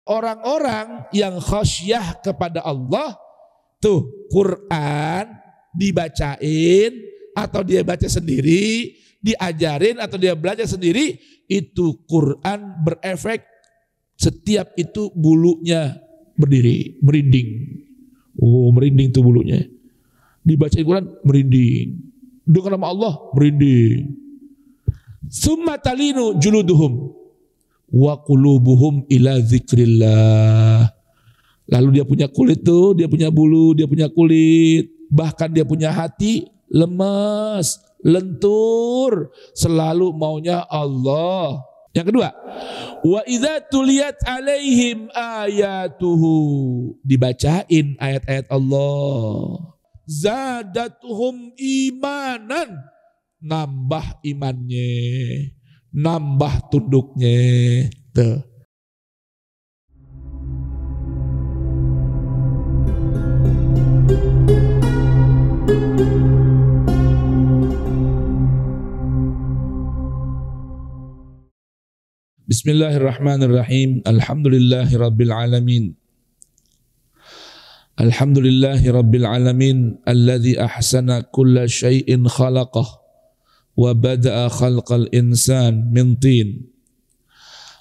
Orang-orang yang khasyah kepada Allah, tuh Quran dibacain atau dia baca sendiri, diajarin atau dia belajar sendiri, itu Quran berefek, setiap itu bulunya berdiri, merinding. Oh, merinding tuh bulunya. Dibacain Quran merinding. Dengan nama Allah merinding. Summa talinu juluduhum wa qulubuhum ila dzikrillah. Lalu dia punya kulit tuh, dia punya bulu, dia punya kulit, bahkan dia punya hati lemas, lentur, selalu maunya Allah. Yang kedua, wa idza tuliyat alaihim ayatuhu, dibacain ayat-ayat Allah, zadatuhum imanan, nambah imannya, nambah tunduknya. Tuh. Bismillahirrahmanirrahim. Alhamdulillahi rabbil alamin. Alhamdulillahi rabbil alamin alladzi ahsana kulla syai'in khalaqah wa bada'a khalqal insan min tin.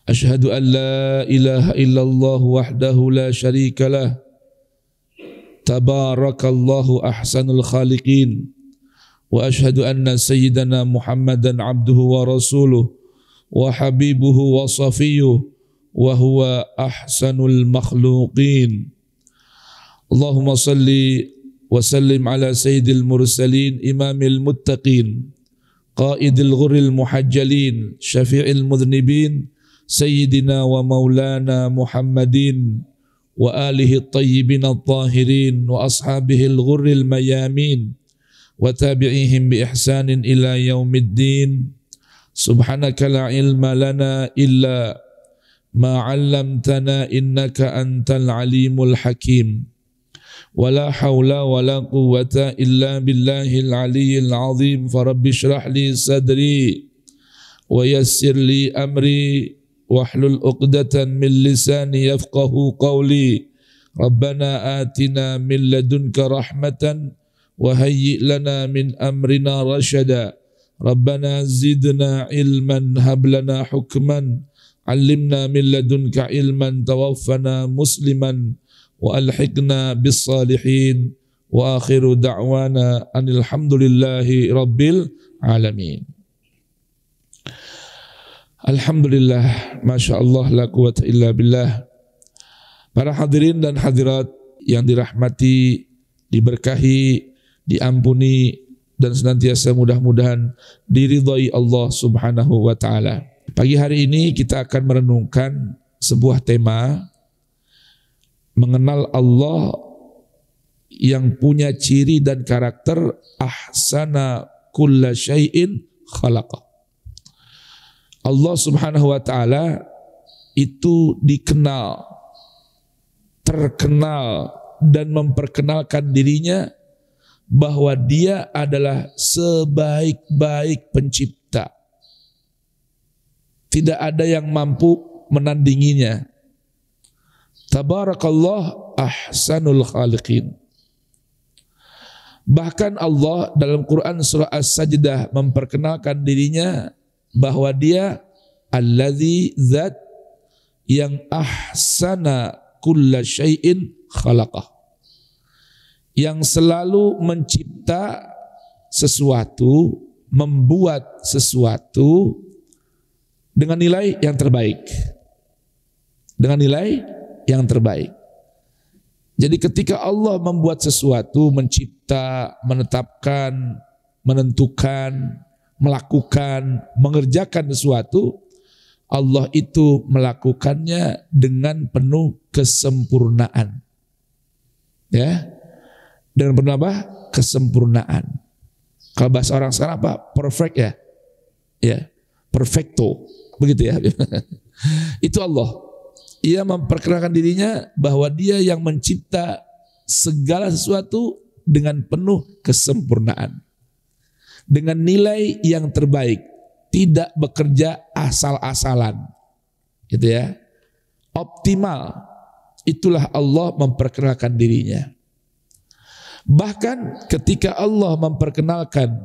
Ashhadu an la ilaha illallah wahdahu la syarika lah. Tabarakallahu ahsanul khaliqin. Wa ashhadu anna sayyidana Muhammadan abduhu wa rasuluh wa habibuhu wa safiyuh wa huwa ahsanul makhluqin. Allahumma salli wa sallim ala sayyidil mursalin imamil muttaqin qaidil ghurril muhajjalin syafi'il mudhnibin sayyidina wa maulana Muhammadin wa alihi at-tayyibin at-tahirin wa ashabihi al-ghurril mayamin wa tabi'ihim bi ihsanin ila yaumiddin. Subhanaka la ilma lana illa ma 'allamtana innaka antal alimul hakim. Wala haula wala quwwata illa billahil aliyyil azim. Farabbi shrah li sadri wa yassir li amri wahlul 'uqdatan min lisani yafqahu qawli. Rabbana atina min ladunka rahmatan wa hayyi' lana min amrina rasyada. Rabbana zidna ilman hablana hukman allimna min ladunka ilman tawaffana musliman wa alhiqna bis salihin wa akhiru da'wana anil hamdulillahi rabbil alamin. Alhamdulillah, Masya Allah, la quwata illa billah. Para hadirin dan hadirat yang dirahmati, diberkahi, diampuni, dan senantiasa mudah-mudahan diridhai Allah subhanahu wa ta'ala. Pagi hari ini kita akan merenungkan sebuah tema, mengenal Allah yang punya ciri dan karakter ahsana kulla syai'in khalaqah. Allah subhanahu wa ta'ala itu dikenal, terkenal, dan memperkenalkan dirinya bahwa dia adalah sebaik-baik pencipta. Tidak ada yang mampu menandinginya. Tabarakallah ahsanul khaliqin. Bahkan Allah dalam Quran surah As-Sajdah memperkenalkan dirinya bahwa dia alladzi zat yang ahsana kulla syai'in khalaqah, yang selalu mencipta sesuatu, membuat sesuatu dengan nilai yang terbaik. Dengan nilai yang terbaik. Jadi ketika Allah membuat sesuatu, mencipta, menetapkan, menentukan, melakukan, mengerjakan sesuatu, Allah itu melakukannya dengan penuh kesempurnaan. Ya. Dengan penuh apa? Kesempurnaan. Kalau bahasa orang sekarang apa? Perfect ya. Ya, perfecto. Begitu ya. Itu Allah. Ia memperkenalkan dirinya bahwa dia yang mencipta segala sesuatu dengan penuh kesempurnaan. Dengan nilai yang terbaik. Tidak bekerja asal-asalan. Gitu ya. optimal, itulah Allah memperkenalkan dirinya. Bahkan ketika Allah memperkenalkan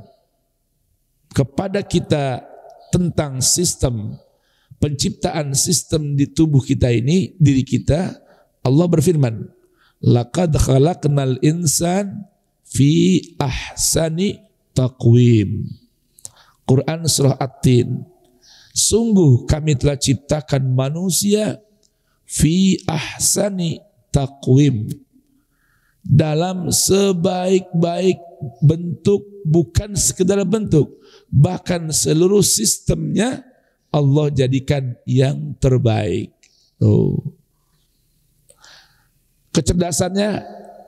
kepada kita tentang sistem penciptaan sistem di tubuh kita ini, diri kita, Allah berfirman, laqad khalaqnal insan fi ahsani taqwim. Quran surah At-Tin. Sungguh kami telah ciptakan manusia fi ahsani taqwim, dalam sebaik-baik bentuk, bukan sekedar bentuk, bahkan seluruh sistemnya Allah jadikan yang terbaik. Kecerdasannya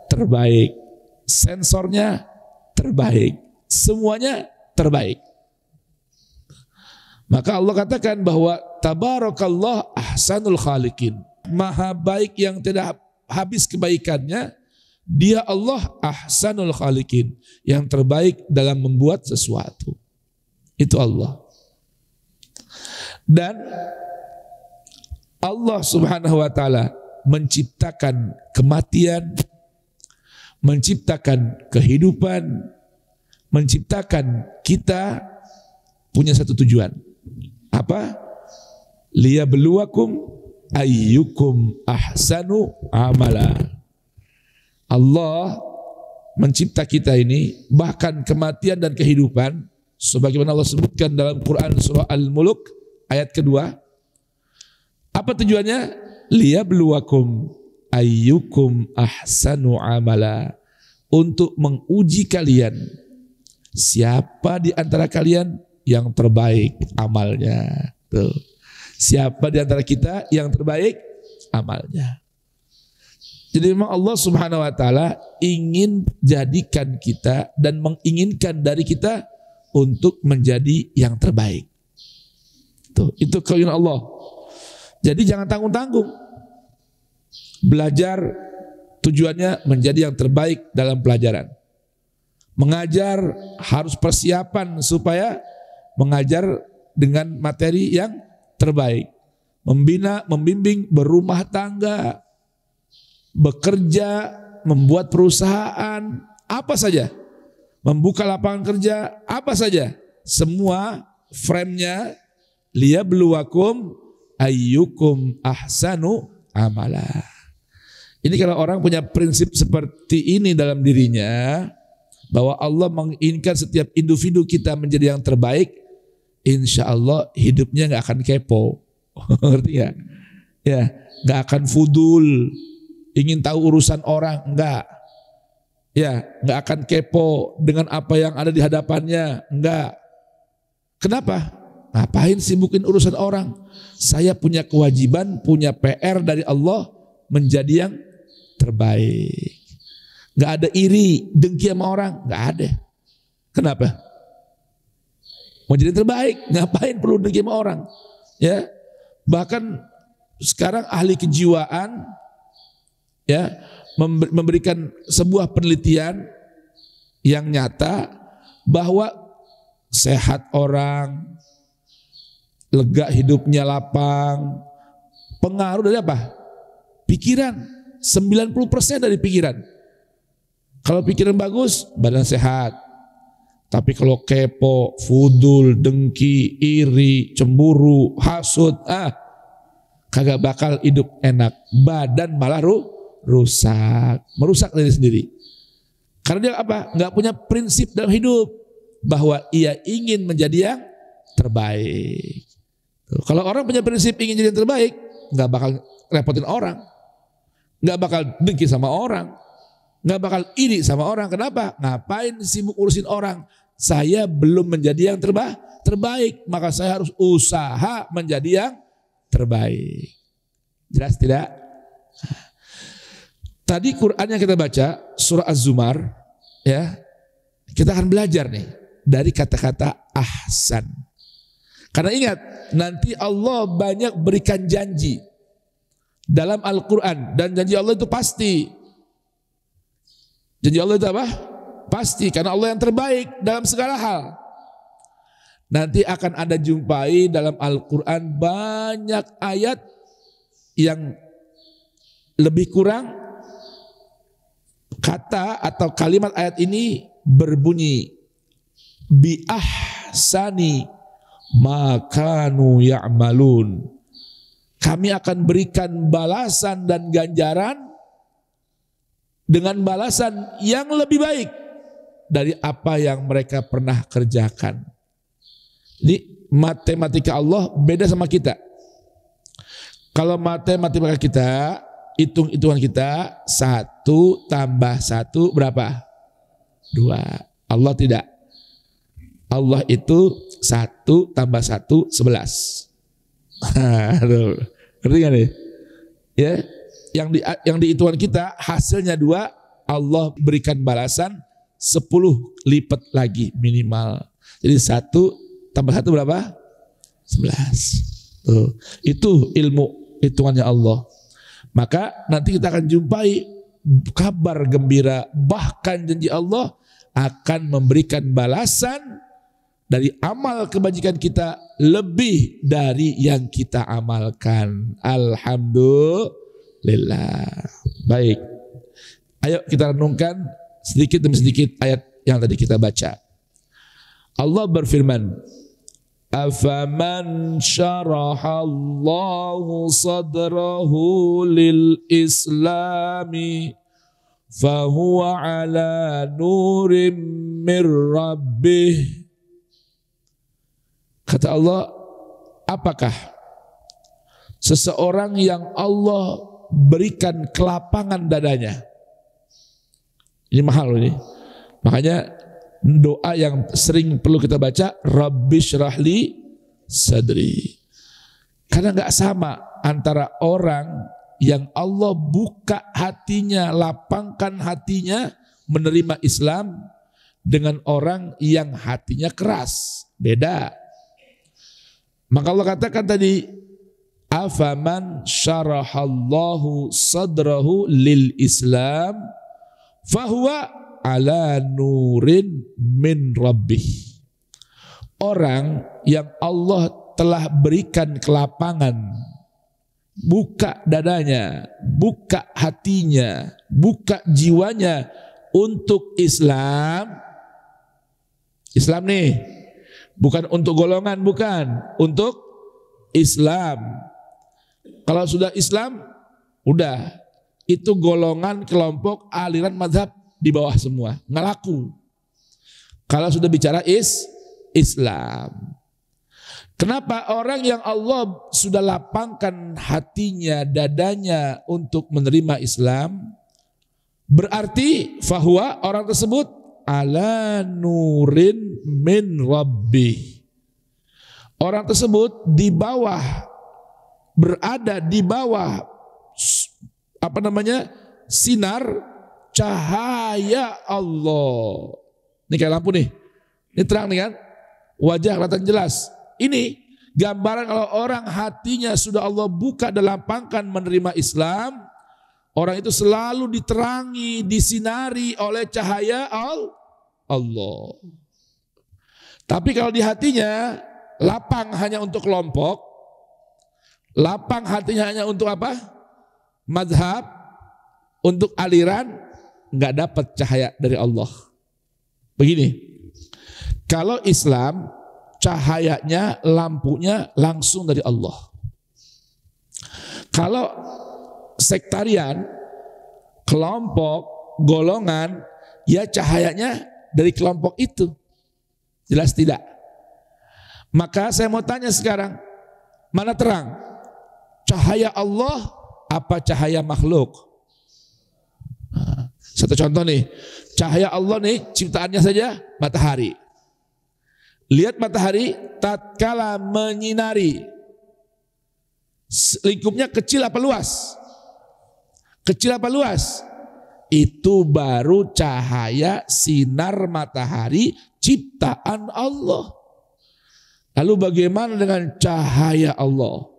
terbaik, sensornya terbaik, semuanya terbaik. Maka Allah katakan bahwa tabarakallah ahsanul khaliqin. Maha baik yang tidak habis kebaikannya. Dia Allah ahsanul khaliqin, yang terbaik dalam membuat sesuatu. Itu Allah. Dan Allah Subhanahu wa taala menciptakan kematian, menciptakan kehidupan, menciptakan kita punya satu tujuan. Apa? Liyabluwakum ayyukum ahsanu amala. Allah mencipta kita ini, bahkan kematian dan kehidupan, sebagaimana Allah sebutkan dalam Quran surah Al-Mulk ayat kedua. Apa tujuannya? Liyabluwakum ayyukum ahsanu amala. Untuk menguji kalian, siapa di antara kalian yang terbaik amalnya. Tuh. Siapa di antara kita yang terbaik amalnya. Jadi memang Allah Subhanahu wa taala ingin jadikan kita dan menginginkan dari kita untuk menjadi yang terbaik. Tuh, itu keinginan Allah. Jadi jangan tanggung-tanggung. Belajar tujuannya menjadi yang terbaik dalam pelajaran. Mengajar harus persiapan supaya mengajar dengan materi yang terbaik. Membina, membimbing, berumah tangga, bekerja, membuat perusahaan, apa saja, membuka lapangan kerja, apa saja, semua frame-nya liyabluwakum ayyukum ahsanu amala. Ini kalau orang punya prinsip seperti ini dalam dirinya, bahwa Allah menginginkan setiap individu kita menjadi yang terbaik, insya Allah hidupnya nggak akan kepo, ngerti ya? Ya, nggak akan fudul, ingin tahu urusan orang, enggak. Ya, nggak akan kepo dengan apa yang ada di hadapannya, enggak. Kenapa? Ngapain sibukin urusan orang? Saya punya kewajiban, punya PR dari Allah menjadi yang terbaik. Nggak ada iri, dengki sama orang, nggak ada. Kenapa? Mau jadi terbaik, ngapain perlu dengki sama orang? Ya, bahkan sekarang ahli kejiwaan ya memberikan sebuah penelitian yang nyata bahwa sehat orang, lega hidupnya, lapang, pengaruh dari apa? Pikiran. 90% dari pikiran. Kalau pikiran bagus, badan sehat. Tapi kalau kepo, fudul, dengki, iri, cemburu, hasud, kagak bakal hidup enak. Badan malah rusak, merusak diri sendiri. Karena dia apa? Nggak punya prinsip dalam hidup bahwa ia ingin menjadi yang terbaik. Kalau orang punya prinsip ingin jadi yang terbaik, nggak bakal repotin orang, nggak bakal dengki sama orang, nggak bakal iri sama orang. Kenapa? Ngapain sibuk urusin orang? Saya belum menjadi yang terbaik, maka saya harus usaha menjadi yang terbaik. Jelas tidak? Tadi Quran yang kita baca surah Az-Zumar, ya, kita akan belajar nih dari kata-kata ahsan. Karena ingat, nanti Allah banyak berikan janji dalam Al-Quran, dan janji Allah itu pasti. Janji Allah itu apa? Pasti, karena Allah yang terbaik dalam segala hal. Nanti akan Anda jumpai dalam Al-Quran banyak ayat yang lebih kurang kata atau kalimat ayat ini berbunyi bi ahsani ma kanu ya'malun. Kami akan berikan balasan dan ganjaran dengan balasan yang lebih baik dari apa yang mereka pernah kerjakan. Jadi matematika Allah beda sama kita. Kalau matematika kita, hitung-hitungan kita 1 tambah 1 berapa? 2. Allah tidak. Allah itu 1 tambah 1 11. Aduh, ngerti gak nih? Ya, yang di hitungan kita hasilnya 2, Allah berikan balasan 10 lipat lagi minimal. Jadi 1 tambah 1 berapa? 11. Tuh, itu ilmu hitungannya Allah. Maka nanti kita akan jumpai kabar gembira, bahkan janji Allah akan memberikan balasan dari amal kebajikan kita lebih dari yang kita amalkan. Alhamdulillah. Baik, ayo kita renungkan sedikit demi sedikit ayat yang tadi kita baca. Allah berfirman, afaman syarahallahu sadrahu lil islami fahuwa ala nurim mir rabbih. Kata Allah, apakah seseorang yang Allah berikan kelapangan dadanya? Ini mahal ini. Makanya doa yang sering perlu kita baca, Rabbi syrahli sadri. Karena gak sama antara orang yang Allah buka hatinya, lapangkan hatinya menerima Islam dengan orang yang hatinya keras. Beda. Maka Allah katakan tadi, afaman syarahallahu sadrahu lil Islam fahuwa ala nurin min rabbih. Orang yang Allah telah berikan kelapangan, buka dadanya, buka hatinya, buka jiwanya untuk Islam. Islam nih, bukan untuk golongan, bukan, untuk Islam. Kalau sudah Islam, udah, itu golongan, kelompok, aliran, mazhab di bawah semua, nggak laku. Kalau sudah bicara Islam. Kenapa orang yang Allah sudah lapangkan hatinya, dadanya untuk menerima Islam, berarti fahuwa, orang tersebut ala nurin min rabbi. Orang tersebut di bawah, berada di bawah sinar cahaya Allah. Ini kayak lampu nih. Ini terang nih kan? Wajah kelihatan jelas. Ini gambaran kalau orang hatinya sudah Allah buka dan lapangkan menerima Islam, orang itu selalu diterangi, disinari oleh cahaya Allah. Tapi kalau di hatinya lapang hanya untuk kelompok, lapang hatinya hanya untuk apa? Mazhab, untuk aliran, nggak dapat cahaya dari Allah. Begini, kalau Islam cahayanya, lampunya langsung dari Allah. Kalau sektarian, kelompok, golongan, ya cahayanya dari kelompok itu. Jelas tidak? Maka saya mau tanya sekarang, mana terang? Cahaya Allah apa cahaya makhluk? Satu contoh nih, cahaya Allah nih ciptaannya saja matahari. Lihat matahari tatkala menyinari, lingkupnya kecil apa luas? Kecil apa luas? Itu baru cahaya sinar matahari ciptaan Allah. Lalu bagaimana dengan cahaya Allah?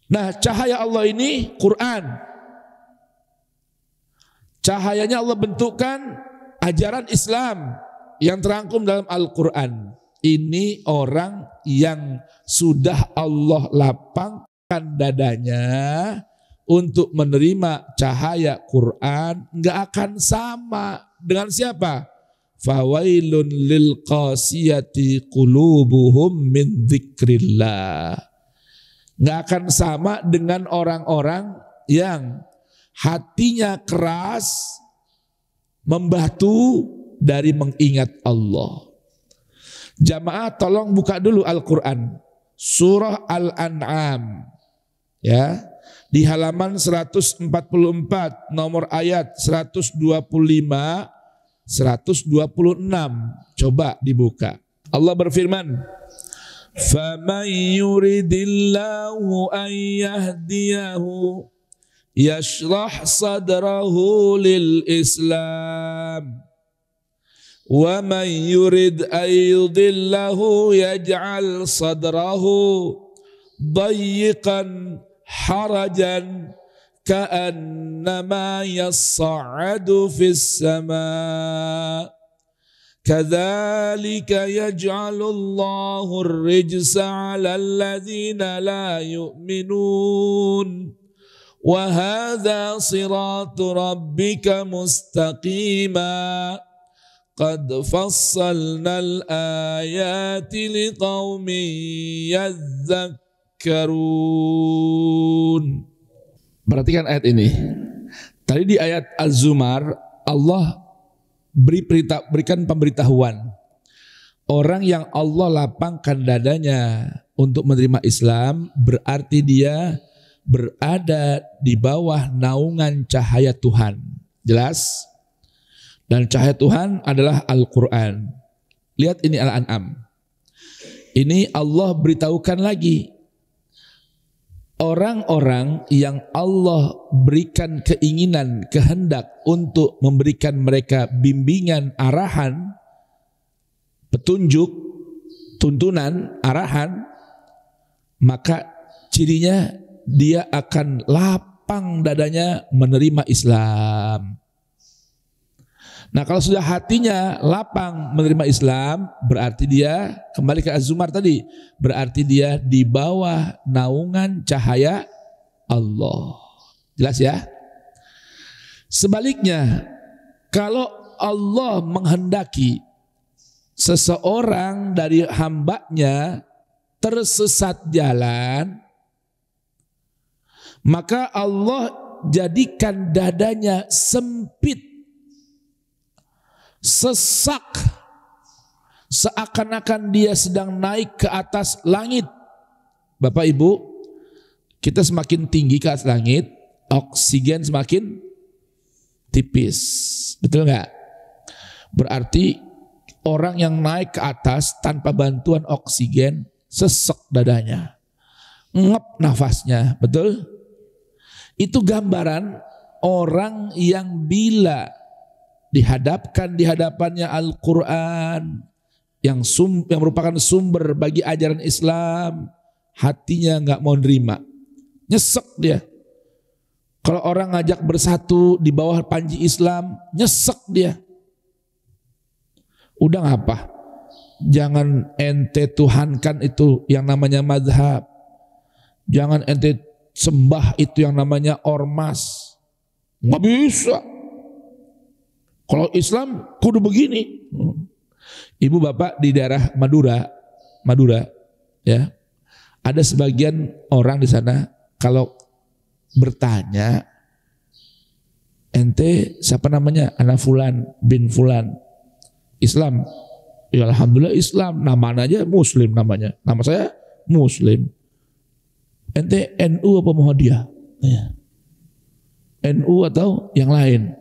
Nah, cahaya Allah ini Quran. Cahayanya Allah bentukkan ajaran Islam yang terangkum dalam Al-Quran. Ini orang yang sudah Allah lapang dadanya untuk menerima cahaya Quran nggak akan sama dengan siapa? Fawailun lil qasiyati qulubuhum min dzikrillah. Nggak akan sama dengan orang-orang yang hatinya keras, membatu dari mengingat Allah. Jamaah tolong buka dulu Al-Quran. Surah Al-An'am. Ya, di halaman 144 nomor ayat 125 126. Coba dibuka. Allah berfirman, "Faman yuridillahu an yahdiyahu yashrah sadrahu lil Islam wa man yurid an yudillahu yaj'al sadrahu dayiqan harajan ka'annama yas'adu fis sama kadzalika yaj'alullahu ar-rijsa 'alal ladzina la yu'minun wa hadza siratu rabbika mustaqima qad fassalnal ayati liqaumin yadhakkarun." Perhatikan ayat ini. Tadi di ayat Az-Zumar Allah berikan pemberitahuan. Orang yang Allah lapangkan dadanya untuk menerima Islam berarti dia berada di bawah naungan cahaya Tuhan. Jelas? Dan cahaya Tuhan adalah Al-Quran. Lihat ini Al-An'am. Ini Allah beritahukan lagi. Orang-orang yang Allah berikan keinginan, kehendak untuk memberikan mereka bimbingan, arahan, petunjuk, tuntunan, arahan, maka cirinya dia akan lapang dadanya menerima Islam. Nah, kalau sudah hatinya lapang menerima Islam, berarti dia, kembali ke Az-Zumar tadi, berarti dia di bawah naungan cahaya Allah. Jelas ya? Sebaliknya, kalau Allah menghendaki seseorang dari hambanya tersesat jalan, maka Allah jadikan dadanya sempit, sesak, seakan-akan dia sedang naik ke atas langit. Bapak Ibu, kita semakin tinggi ke atas langit, oksigen semakin tipis. Betul nggak? Berarti orang yang naik ke atas tanpa bantuan oksigen sesek dadanya, ngep nafasnya. Betul? Itu gambaran orang yang bila dihadapkan di hadapannya Al-Quran yang merupakan sumber bagi ajaran Islam, hatinya nggak mau nerima, nyesek dia. Kalau orang ngajak bersatu di bawah panji Islam, nyesek dia. Udah ngapa? Jangan ente tuhankan itu yang namanya madhab. Jangan ente sembah itu yang namanya ormas. Nggak bisa. Kalau Islam kudu begini. Ibu bapak di daerah Madura, ya, ada sebagian orang di sana kalau bertanya, ente siapa namanya? Anak Fulan bin Fulan, Islam. Ya alhamdulillah Islam. Namanya aja Muslim namanya. Nama saya Muslim. Ente NU apa Muhammadiyah? Ya. NU atau yang lain?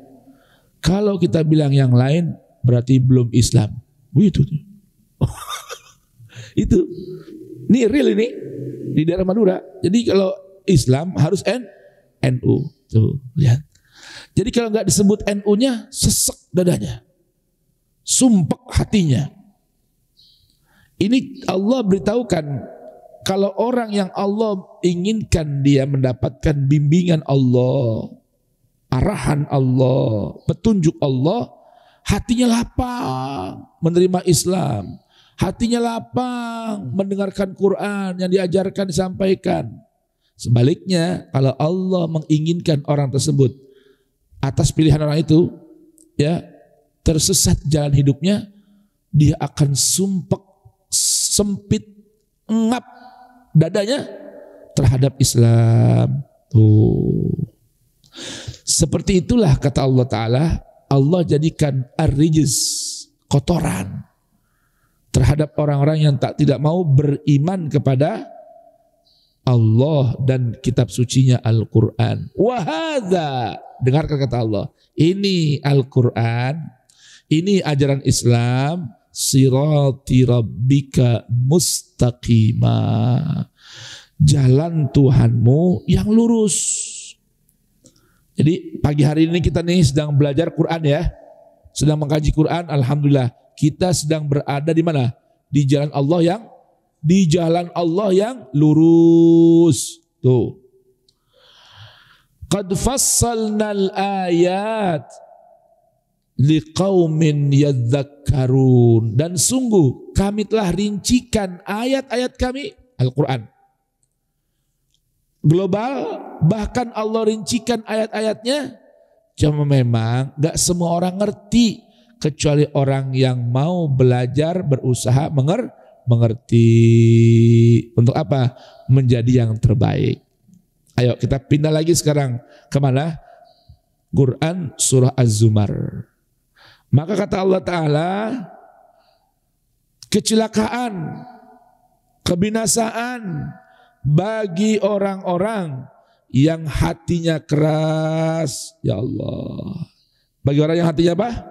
Kalau kita bilang yang lain berarti belum Islam. Begitu. Itu. Ini real ini di daerah Madura. Jadi kalau Islam harus NU. Tuh, lihat. Jadi kalau nggak disebut NU-nya, sesek dadanya. Sumpek hatinya. Ini Allah beritahukan kalau orang yang Allah inginkan dia mendapatkan bimbingan Allah, arahan Allah, petunjuk Allah, hatinya lapang menerima Islam, hatinya lapang mendengarkan Quran yang diajarkan, disampaikan. Sebaliknya, kalau Allah menginginkan orang tersebut atas pilihan orang itu, ya, tersesat jalan hidupnya, dia akan sumpek, sempit, ngap dadanya terhadap Islam. Tuh. Seperti itulah kata Allah Ta'ala, Allah jadikan ar-rijz, kotoran, terhadap orang-orang yang tidak mau beriman kepada Allah dan kitab sucinya Al-Quran. Wahada, dengarkan kata Allah, ini Al-Quran, ini ajaran Islam, sirati rabbika mustaqimah, jalan Tuhanmu yang lurus. Jadi pagi hari ini kita nih sedang belajar Quran ya, sedang mengkaji Quran. Alhamdulillah kita sedang berada di mana? Di jalan Allah yang lurus. Tuh. Qad fassalnal ayat liqaumin yadzakkarun, dan sungguh kami telah rincikan ayat-ayat kami, Al-Quran global, bahkan Allah rincikan ayat-ayatnya. Cuma memang gak semua orang ngerti, kecuali orang yang mau belajar, berusaha mengerti. Untuk apa? Menjadi yang terbaik. Ayo kita pindah lagi sekarang kemana? Quran surah Az-Zumar. Maka kata Allah Ta'ala, kecelakaan, kebinasaan bagi orang-orang yang hatinya keras. Ya Allah, bagi orang yang hatinya apa?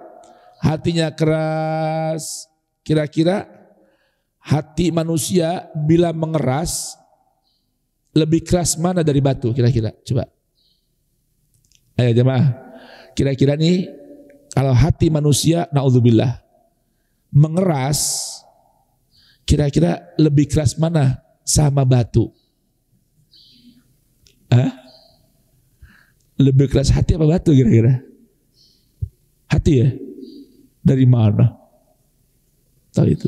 Hatinya keras. Kira-kira hati manusia bila mengeras lebih keras mana dari batu? Kira-kira coba. Ayo jemaah, kira-kira nih kalau hati manusia, naudzubillah, mengeras, kira-kira lebih keras mana sama batu? Lebih keras hati apa batu kira-kira? Hati ya? Dari mana? Tahu itu?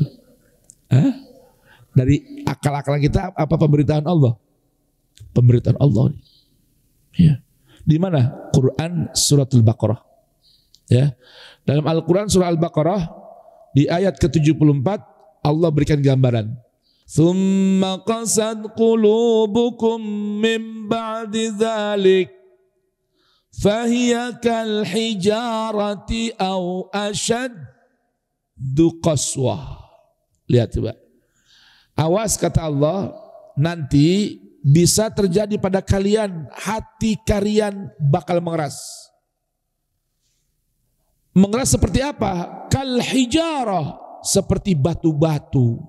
Dari akal-akal kita apa pemberitaan Allah? Pemberitaan Allah. Ya. Di mana? Quran suratul Baqarah. Ya. Dalam Al-Quran surah Al-Baqarah di ayat ke-74 Allah berikan gambaran. Thumma qasad qulubukum min ba'di dzalik fahiya kal hijarati aw ashaddu qaswah. Lihat coba. Awas kata Allah, nanti bisa terjadi pada kalian, hati kalian bakal mengeras. Mengeras seperti apa? Kal hijarah, seperti batu-batu.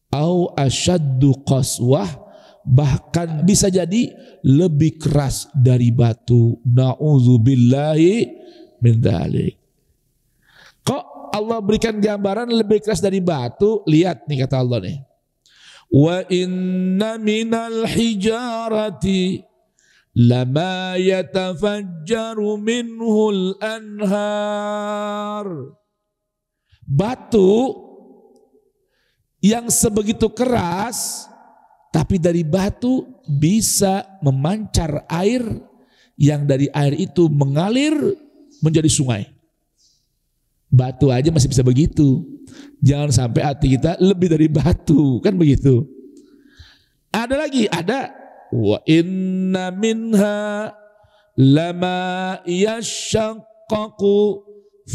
Au asyaddu qaswah, bahkan bisa jadi lebih keras dari batu. Na'udzubillahi min dzalik. Kok Allah berikan gambaran lebih keras dari batu? Lihat nih kata Allah nih. Wa inna minal hijarati lama yatafajjaru minhul anhar. Batu yang sebegitu keras, tapi dari batu bisa memancar air, yang dari air itu mengalir menjadi sungai. Batu aja masih bisa begitu. Jangan sampai hati kita lebih dari batu, kan begitu. Ada lagi, ada wa inna minha lama yashaqqaqu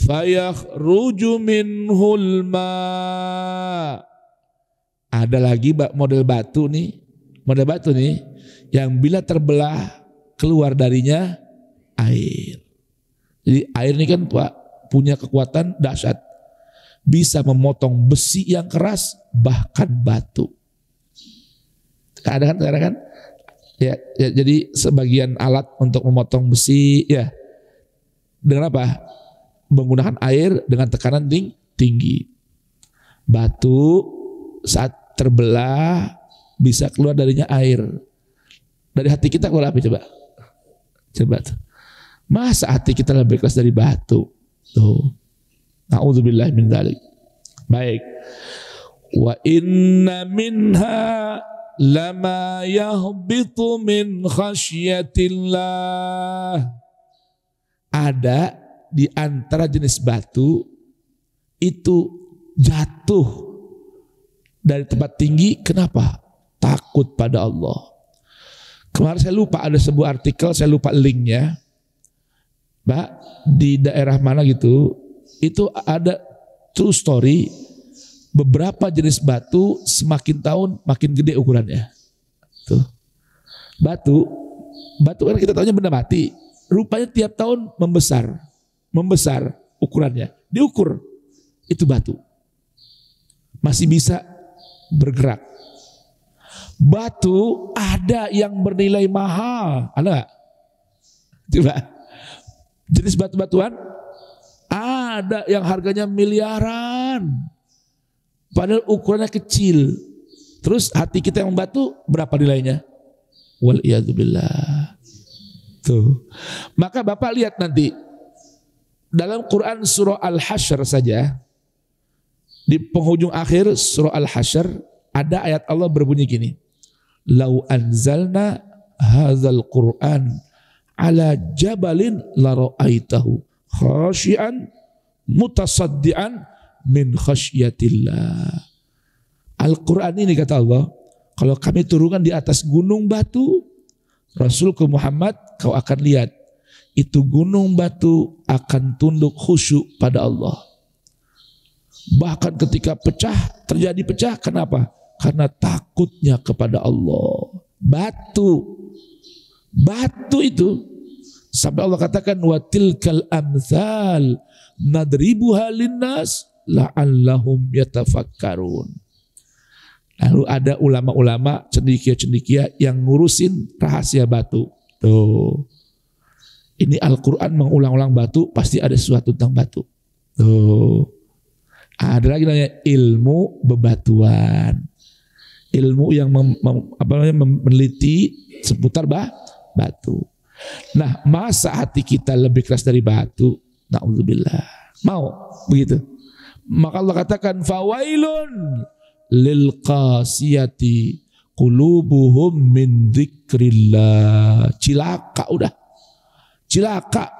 fayakhruju minhul ma. Ada lagi model batu nih yang bila terbelah keluar darinya air. Jadi air ini kan punya kekuatan dahsyat, bisa memotong besi yang keras, bahkan batu. Ada kan? Ya, jadi sebagian alat untuk memotong besi ya dengan apa? Menggunakan air dengan tekanan tinggi. Batu saat terbelah bisa keluar darinya air. Dari hati kita keluar apa coba? Masa hati kita lebih keras dari batu? Tuh. Na'udzubillah min dzalik. Baik. Wa inna minha lama yahbitu min khasyatillah. Ada di antara jenis batu itu jatuh dari tempat tinggi. Kenapa? Takut pada Allah. Kemarin saya lupa ada sebuah artikel, saya lupa linknya. Mbak, di daerah mana gitu, itu ada true story, beberapa jenis batu semakin tahun makin gede ukurannya. Tuh. Batu kan kita tahunya benda mati. Rupanya tiap tahun membesar ukurannya. Diukur, itu batu. Masih bisa bergerak. Batu ada yang bernilai mahal. Ada nggak? Coba. Jenis batu-batuan ada yang harganya miliaran. Padahal ukurannya kecil. Terus hati kita yang membatu berapa nilainya? Waliyadzubillah. Tuh. Maka Bapak lihat nanti dalam Quran surah Al-Hasyr saja, di penghujung akhir surah Al-Hasyr ada ayat Allah berbunyi gini. Lau anzalna hadzal Qur'an ala jabalin la ra'aitahu khashian mutasaddian min khasyatillah. Al-Quran ini kata Allah, kalau kami turunkan di atas gunung batu, Rasulku Muhammad, kau akan lihat itu gunung batu akan tunduk khusyuk pada Allah. Bahkan ketika terjadi pecah, kenapa? Karena takutnya kepada Allah. Batu itu sampai Allah katakan wa tilkal amsal nadribuha linnas la'allahum yatafakkarun. Lalu ada ulama-ulama cendekia-cendekia yang ngurusin rahasia batu. Tuh. Ini Al-Quran mengulang-ulang batu, pasti ada sesuatu tentang batu. Tuh. Ada lagi namanya ilmu bebatuan. Ilmu yang meneliti seputar batu. Nah, masa hati kita lebih keras dari batu? Na'udzubillah. Mau begitu? Maka Allah katakan fawailun lil qasiyati qulubuhum min dzikrillah. Cilaka udah. Cilaka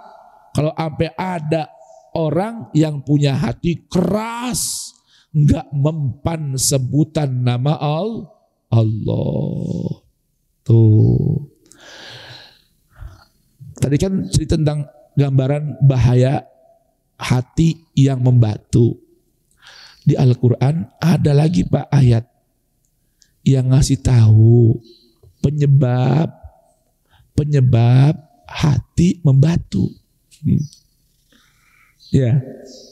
kalau sampai ada orang yang punya hati keras, enggak mempan sebutan nama Allah. Tuh. Tadi kan cerita tentang gambaran bahaya hati yang membatu. Di Al-Quran ada lagi Pak ayat yang ngasih tahu penyebab hati membatu. Ya,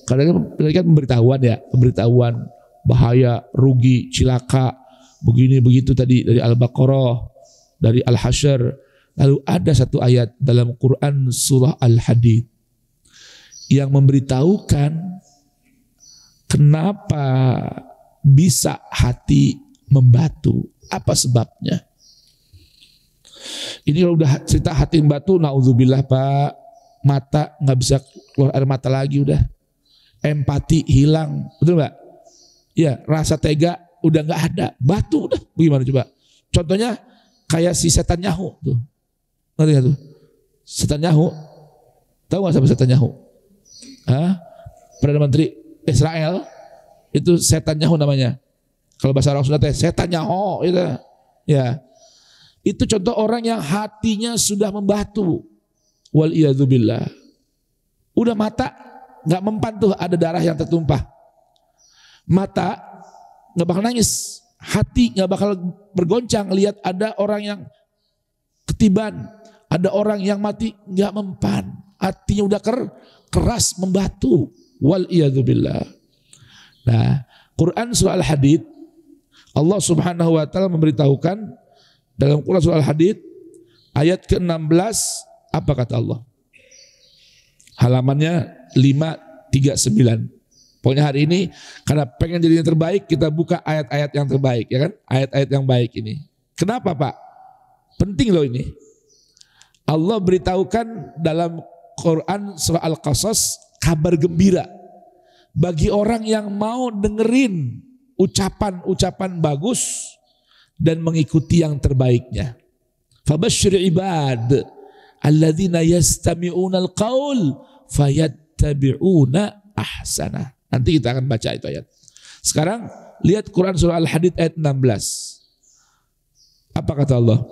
karena kan pemberitahuan bahaya, rugi, cilaka, begini begitu tadi dari Al-Baqarah, dari Al-Hasyr. Lalu ada satu ayat dalam Quran surah Al-Hadid yang memberitahukan kenapa bisa hati membatu, apa sebabnya. Ini kalau udah cerita hati membatu, naudzubillah Pak, mata nggak bisa keluar air mata lagi udah, empati hilang, betul nggak? Ya, rasa tega udah nggak ada, batu udah. Bagaimana coba? Contohnya kayak si setan Nyahu tuh, ngerti nggak tuh? Setan Nyahu, tahu nggak siapa setan Nyahu? Perdana Menteri Israel itu setan Nyahu namanya. Kalau bahasa Arab Sunda setan Nyahu itu. Ya, itu contoh orang yang hatinya sudah membatu. Waliyadzubillah. Udah mata nggak mempan tuh, ada darah yang tertumpah. Mata nggak bakal nangis, hati nggak bakal bergoncang lihat ada orang yang ketiban, ada orang yang mati, nggak mempan. Hatinya udah keras membatu. Waliyadzubillah. Nah, Quran surah Al-Hadid, Allah Subhanahu wa taala memberitahukan dalam Quran surah Al-Hadid ayat ke-16. Apa kata Allah? Halamannya 539. Pokoknya hari ini karena pengen jadi yang terbaik, kita buka ayat-ayat yang terbaik, ya kan? Ayat-ayat yang baik ini. Kenapa Pak? Penting loh ini. Allah beritahukan dalam Quran surah Al-Qasas kabar gembira bagi orang yang mau dengerin ucapan-ucapan bagus dan mengikuti yang terbaiknya. Fabashshir ibad alladzina yastami'una al-qaul fayattabi'una ahsana. Nanti kita akan baca itu ayat. Sekarang lihat Quran surah Al-Hadid ayat 16. Apa kata Allah?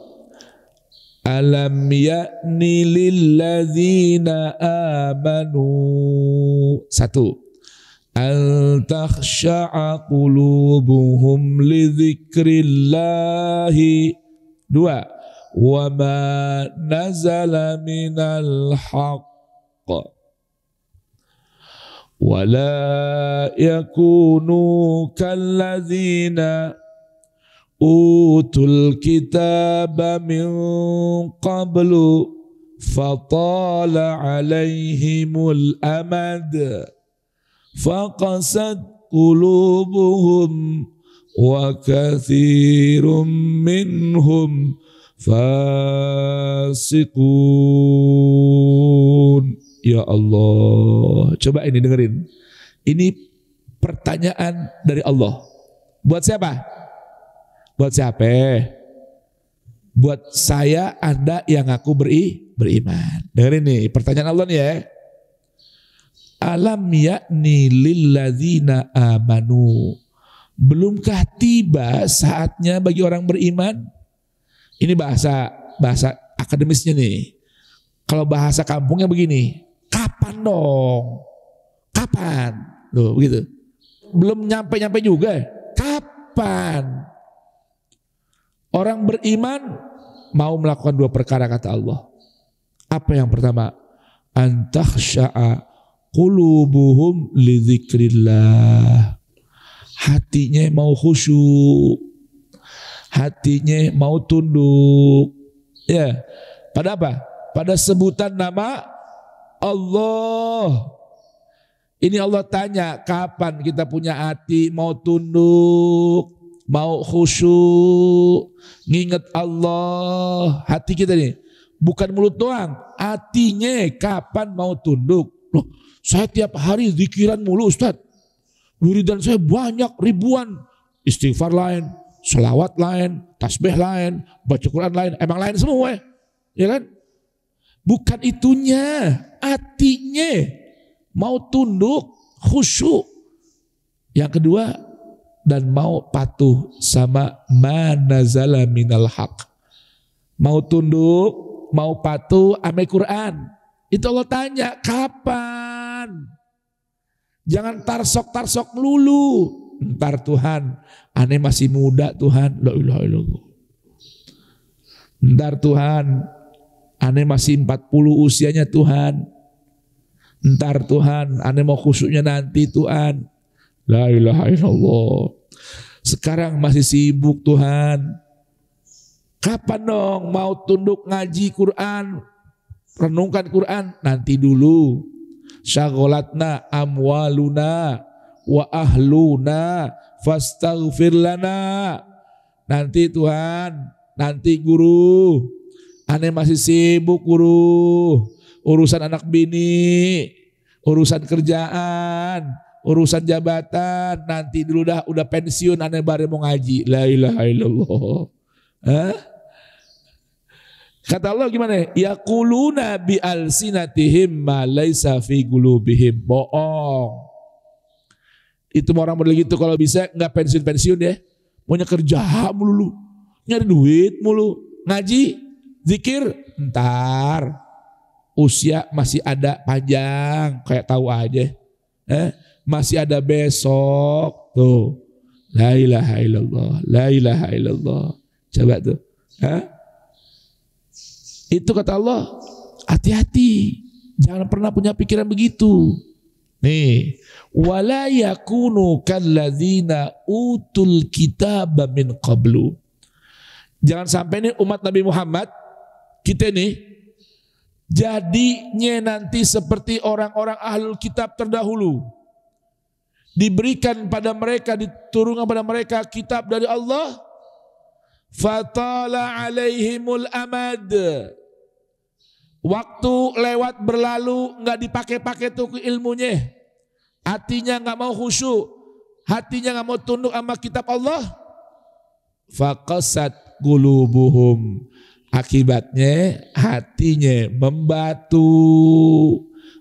Alam ya'ni lilladzina amanu. 1. Al takhsha'a qulubuhum li dzikrillahi. 2. Wa ma nazala minal haqq. Wa la yakunu kalladzina utul kitaba min qablu fatala alaihimul amad faqasat qulubuhum wa katsirum minhum fasiqun. Ya Allah, coba ini dengerin. Ini pertanyaan dari Allah. Buat siapa? Buat siapa? Buat saya, Anda yang aku beriman. Dengerin nih, pertanyaan Allah nih ya. Alam ya'ni lilladzina amanu. Belumkah tiba saatnya bagi orang beriman? Ini bahasa akademisnya nih. Kalau bahasa kampungnya begini, kapan dong? Kapan? Loh, begitu. Belum nyampe-nyampe juga. Kapan? Orang beriman mau melakukan 2 perkara kata Allah. Apa yang pertama? Antakhsha'a qulubuhum li dzikrillah. Hatinya mau khusyuk. Hatinya mau tunduk. Ya. Pada apa? Pada sebutan nama Allah. Ini Allah tanya, kapan kita punya hati mau tunduk, mau khusyuk, nginget Allah. Hati kita nih, bukan mulut doang, hatinya kapan mau tunduk. Loh, saya tiap hari zikiran mulu Ustaz. Wiridan saya banyak, ribuan. Istighfar lain, selawat lain, tasbih lain, baca Quran lain. Emang lain semua ya kan? Bukan itunya, hatinya mau tunduk, khusyuk. Yang kedua, dan mau patuh sama manazala minal haq. Mau tunduk, mau patuh sama Quran. Itu Allah tanya, kapan? Jangan tarsok-tarsok melulu. Ntar Tuhan, aneh masih muda Tuhan. La ilaha illallah. Ntar Tuhan, aneh masih 40 usianya Tuhan. Ntar Tuhan, aneh mau khusyuknya nanti Tuhan. La ilaha illallah. Sekarang masih sibuk Tuhan. Kapan dong mau tunduk ngaji Quran, renungkan Quran? Nanti dulu. Syagolatna amwaluna wa ahluna fastaghfir lana. Nanti Tuhan, nanti guru. Aneh masih sibuk guru. Urusan anak bini, urusan kerjaan, urusan jabatan. Nanti dulu udah pensiun aneh baru mau ngaji. La ilaha illallah. Hah? Kata Allah gimana? Yaquluna bi alsinatihim ma laisa fi qulubihim. Bohong. Itu orang model gitu kalau bisa nggak pensiun-pensiun ya. Maunya kerja mulu, nyari duit mulu, ngaji, zikir, ntar usia masih ada panjang, kayak tahu aja. Masih ada besok tuh. La ilaha illallah, la ilaha illallah. Coba tuh. Itu kata Allah, hati-hati, jangan pernah punya pikiran begitu. Nih, wala yakunu kalladzina utul kitaba min qablu. Jangan sampai nih umat Nabi Muhammad kita nih jadinya nanti seperti orang-orang ahlul kitab terdahulu. Diberikan pada mereka, diturunkan pada mereka kitab dari Allah. Fatala alaihimul amad. Waktu lewat berlalu nggak dipakai-pakai tuh ilmunya. Hatinya nggak mau khusyuk, hatinya nggak mau tunduk sama kitab Allah. faqasat qulubuhum. Akibatnya hatinya membatu,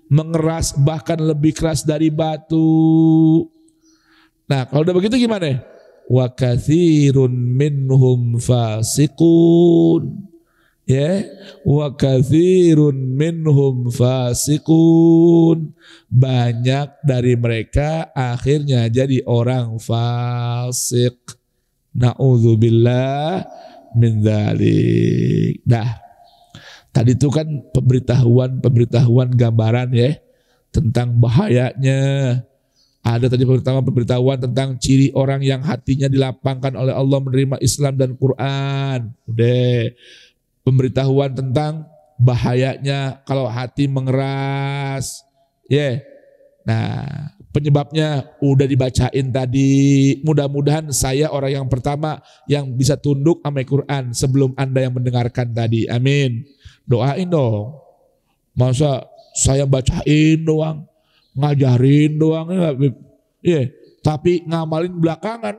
mengeras, bahkan lebih keras dari batu. Nah, kalau udah begitu gimana? Wa katsirun minhum fasiqun. Ya, wa katsirun minhum fasiqun. Banyak dari mereka akhirnya jadi orang fasik. Na'udzubillah min dzalik. Nah, tadi itu kan pemberitahuan gambaran ya tentang bahayanya. Ada tadi pemberitahuan tentang ciri orang yang hatinya dilapangkan oleh Allah menerima Islam dan Quran. Udah. Pemberitahuan tentang bahayanya kalau hati mengeras. Ya. Nah, penyebabnya udah dibacain tadi. Mudah-mudahan saya orang yang pertama yang bisa tunduk sama Quran sebelum Anda yang mendengarkan tadi. Amin. Doain dong. Masa saya bacain doang, ngajarin doang ya, tapi ngamalin belakangan.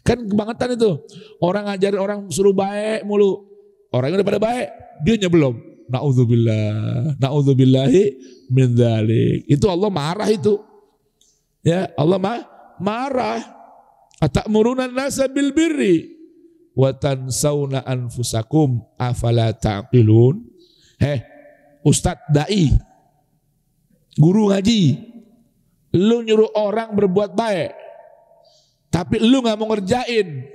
Kan kebangetan itu. Orang ngajarin orang suruh baik mulu. Orangnya udah pada baik, dianya belum. Na'udzubillahi min dzalik. Itu Allah marah itu. Ya, Allah marah. Atamuruna an-nasa bil birri wa tansawna anfusakum afala taqilun. Ustadz dai, guru ngaji, lu nyuruh orang berbuat baik, tapi lu nggak mau ngerjain,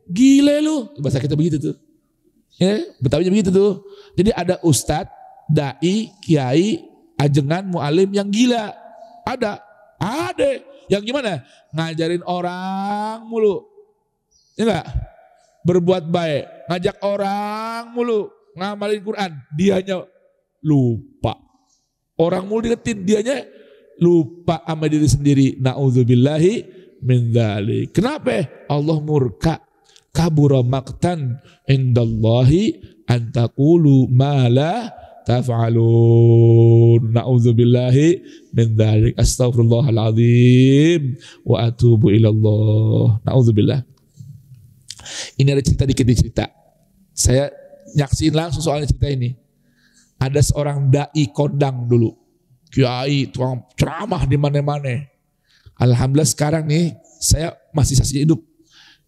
gile lu. Bahasa kita begitu tuh, ya, Betawinya begitu tuh. Jadi ada ustadz, dai, kiai, ajengan, mualim yang gila, ada yang gimana? Ngajarin orang mulu, ya enggak? Berbuat baik, ngajak orang mulu, ngamalin Quran, dianya lupa. Orang mulu diingetin, dianya lupa sama diri sendiri. Na'udzubillahi min dzalik. Kenapa? Allah murka. Kabura maqtan indallahi an taqulu ma la taf'alun. Na'udzubillahi min dzalik. Astaghfirullahaladzim wa atubu ilallah. Na'udzubillah. Ini ada cerita dikit cerita. Saya nyaksiin langsung soalnya cerita ini. Ada seorang dai kondang dulu, kiai, tukang ceramah di mana-mana. Alhamdulillah sekarang nih saya masih saksi hidup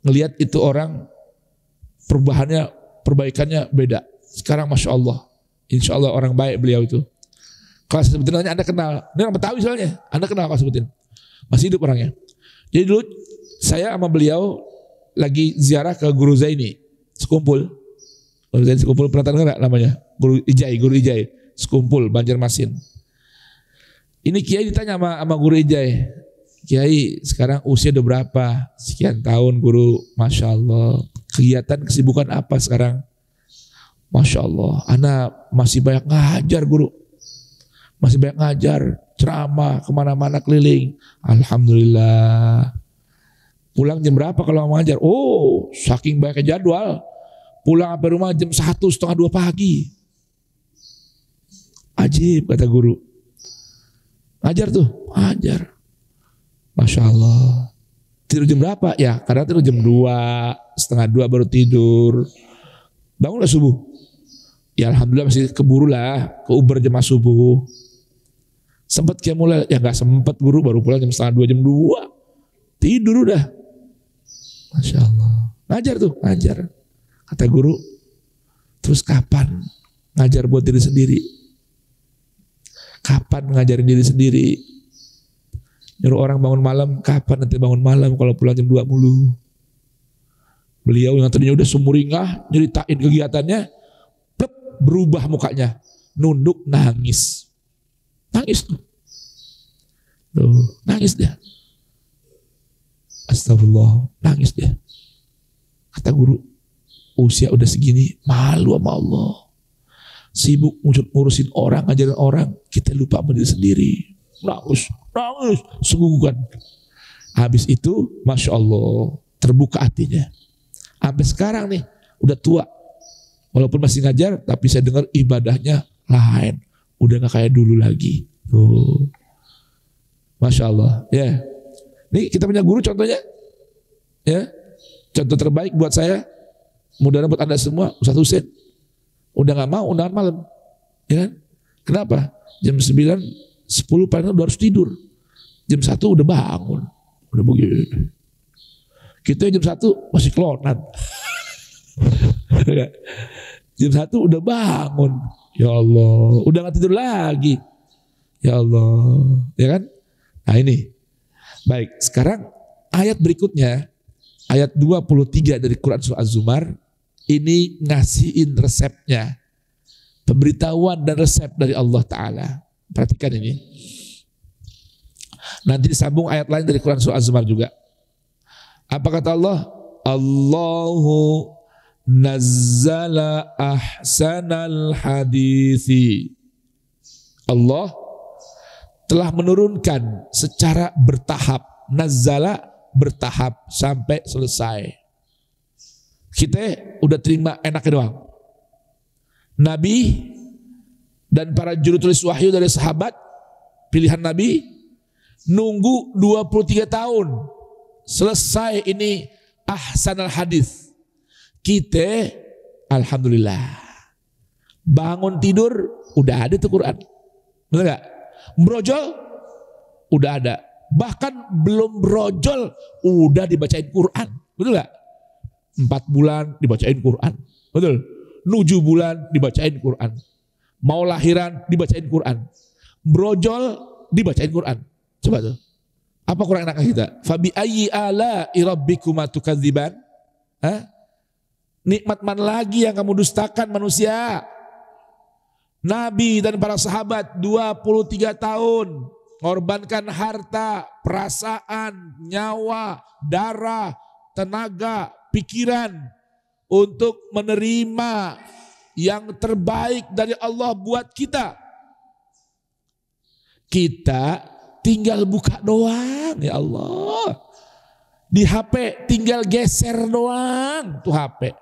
ngelihat itu orang perbaikannya beda. Sekarang masya Allah, insya Allah orang baik beliau itu. Kalau saya sebutin Anda kenal, ini orang Betawi soalnya, Anda kenal kalau sebutin, masih hidup orangnya. Jadi dulu saya sama beliau lagi ziarah ke Guru Zaini, sekumpul. Guru Zaini sekumpul, pernah dengar nggak namanya? Guru Ijai, sekumpul Banjarmasin. Ini Kiai ditanya sama Guru Ijai, Kiai sekarang usia udah berapa? Sekian tahun Guru, Masya Allah. Kegiatan kesibukan apa sekarang? Masya Allah, anak masih banyak ngajar Guru. Masih banyak ngajar, ceramah, kemana-mana keliling. Alhamdulillah. Pulang jam berapa kalau mau ngajar? Oh, saking banyaknya jadwal. Pulang sampai rumah jam 1:30 pagi. Ajib kata guru. Ngajar tuh, ngajar. Masya Allah. Tidur jam berapa? Ya kadang tidur jam 2, setengah 2 baru tidur. Bangunlah subuh. Ya alhamdulillah masih keburu lah, ke Uber jam subuh. Sempet qiyamul lail, ya gak sempet guru, baru pulang jam setengah 2, jam 2. Tidur udah. Masya Allah. Ngajar tuh, ngajar. Kata guru, terus kapan ngajar buat diri sendiri? Kapan ngajarin diri sendiri? Nyuruh orang bangun malam, kapan nanti bangun malam kalau pulang jam 2 mulu? Beliau yang tadinya udah sumuringah, nyeritain kegiatannya, plep, berubah mukanya. Nunduk, nangis. Nangis tuh. Nangis dia. Astagfirullah, nangis dia. Kata guru, usia udah segini, malu sama Allah. Sibuk ngurusin orang, ngajarin orang, kita lupa sama diri sendiri. Nangis, sungguhan. Habis itu, Masya Allah, terbuka hatinya. Sampai sekarang nih, udah tua. Walaupun masih ngajar, tapi saya dengar ibadahnya lain. Udah gak kayak dulu lagi. Tuh. Masya Allah. Ya. Nih kita punya guru contohnya. Ya. Contoh terbaik buat saya, mudah-mudahan buat Anda semua, Ustaz Husain. Udah gak mau undangan malam. Ya kan? Kenapa? Jam 9, 10 paling udah harus tidur. Jam 1 udah bangun. Udah begini. Kita jam 1 masih kelonat. Jam 1 udah bangun. Ya Allah. Udah gak tidur lagi. Ya Allah. Ya kan? Nah ini. Baik, sekarang ayat berikutnya. Ayat 23 dari Quran Surah Az-Zumar, ini ngasihin resepnya. Pemberitahuan dan resep dari Allah Ta'ala. Perhatikan ini. Nanti disambung ayat lain dari Quran Surah Az-Zumar juga. Apa kata Allah? Allahu nazzala ahsanal hadithi. Allah telah menurunkan secara bertahap. Nazzala bertahap sampai selesai. Kita udah terima enaknya doang. Nabi dan para juru tulis wahyu dari sahabat pilihan Nabi nunggu 23 tahun selesai ini ahsanal hadis. Kita alhamdulillah bangun tidur udah ada tuh Quran. Benar gak? Brojol udah ada. Bahkan belum brojol udah dibacain Quran. Betul gak? 4 bulan dibacain Quran. Betul? 7 bulan dibacain Quran. Mau lahiran dibacain Quran. Brojol dibacain Quran. Coba tuh. Apa kurang enak kita? Fabi ayyi ala rabbikuma tukadziban? Nikmat mana lagi yang kamu dustakan manusia? Nabi dan para sahabat 23 tahun mengorbankan harta, perasaan, nyawa, darah, tenaga, pikiran untuk menerima yang terbaik dari Allah buat kita. Kita tinggal buka doang, ya Allah. Di HP tinggal geser doang tuh HP.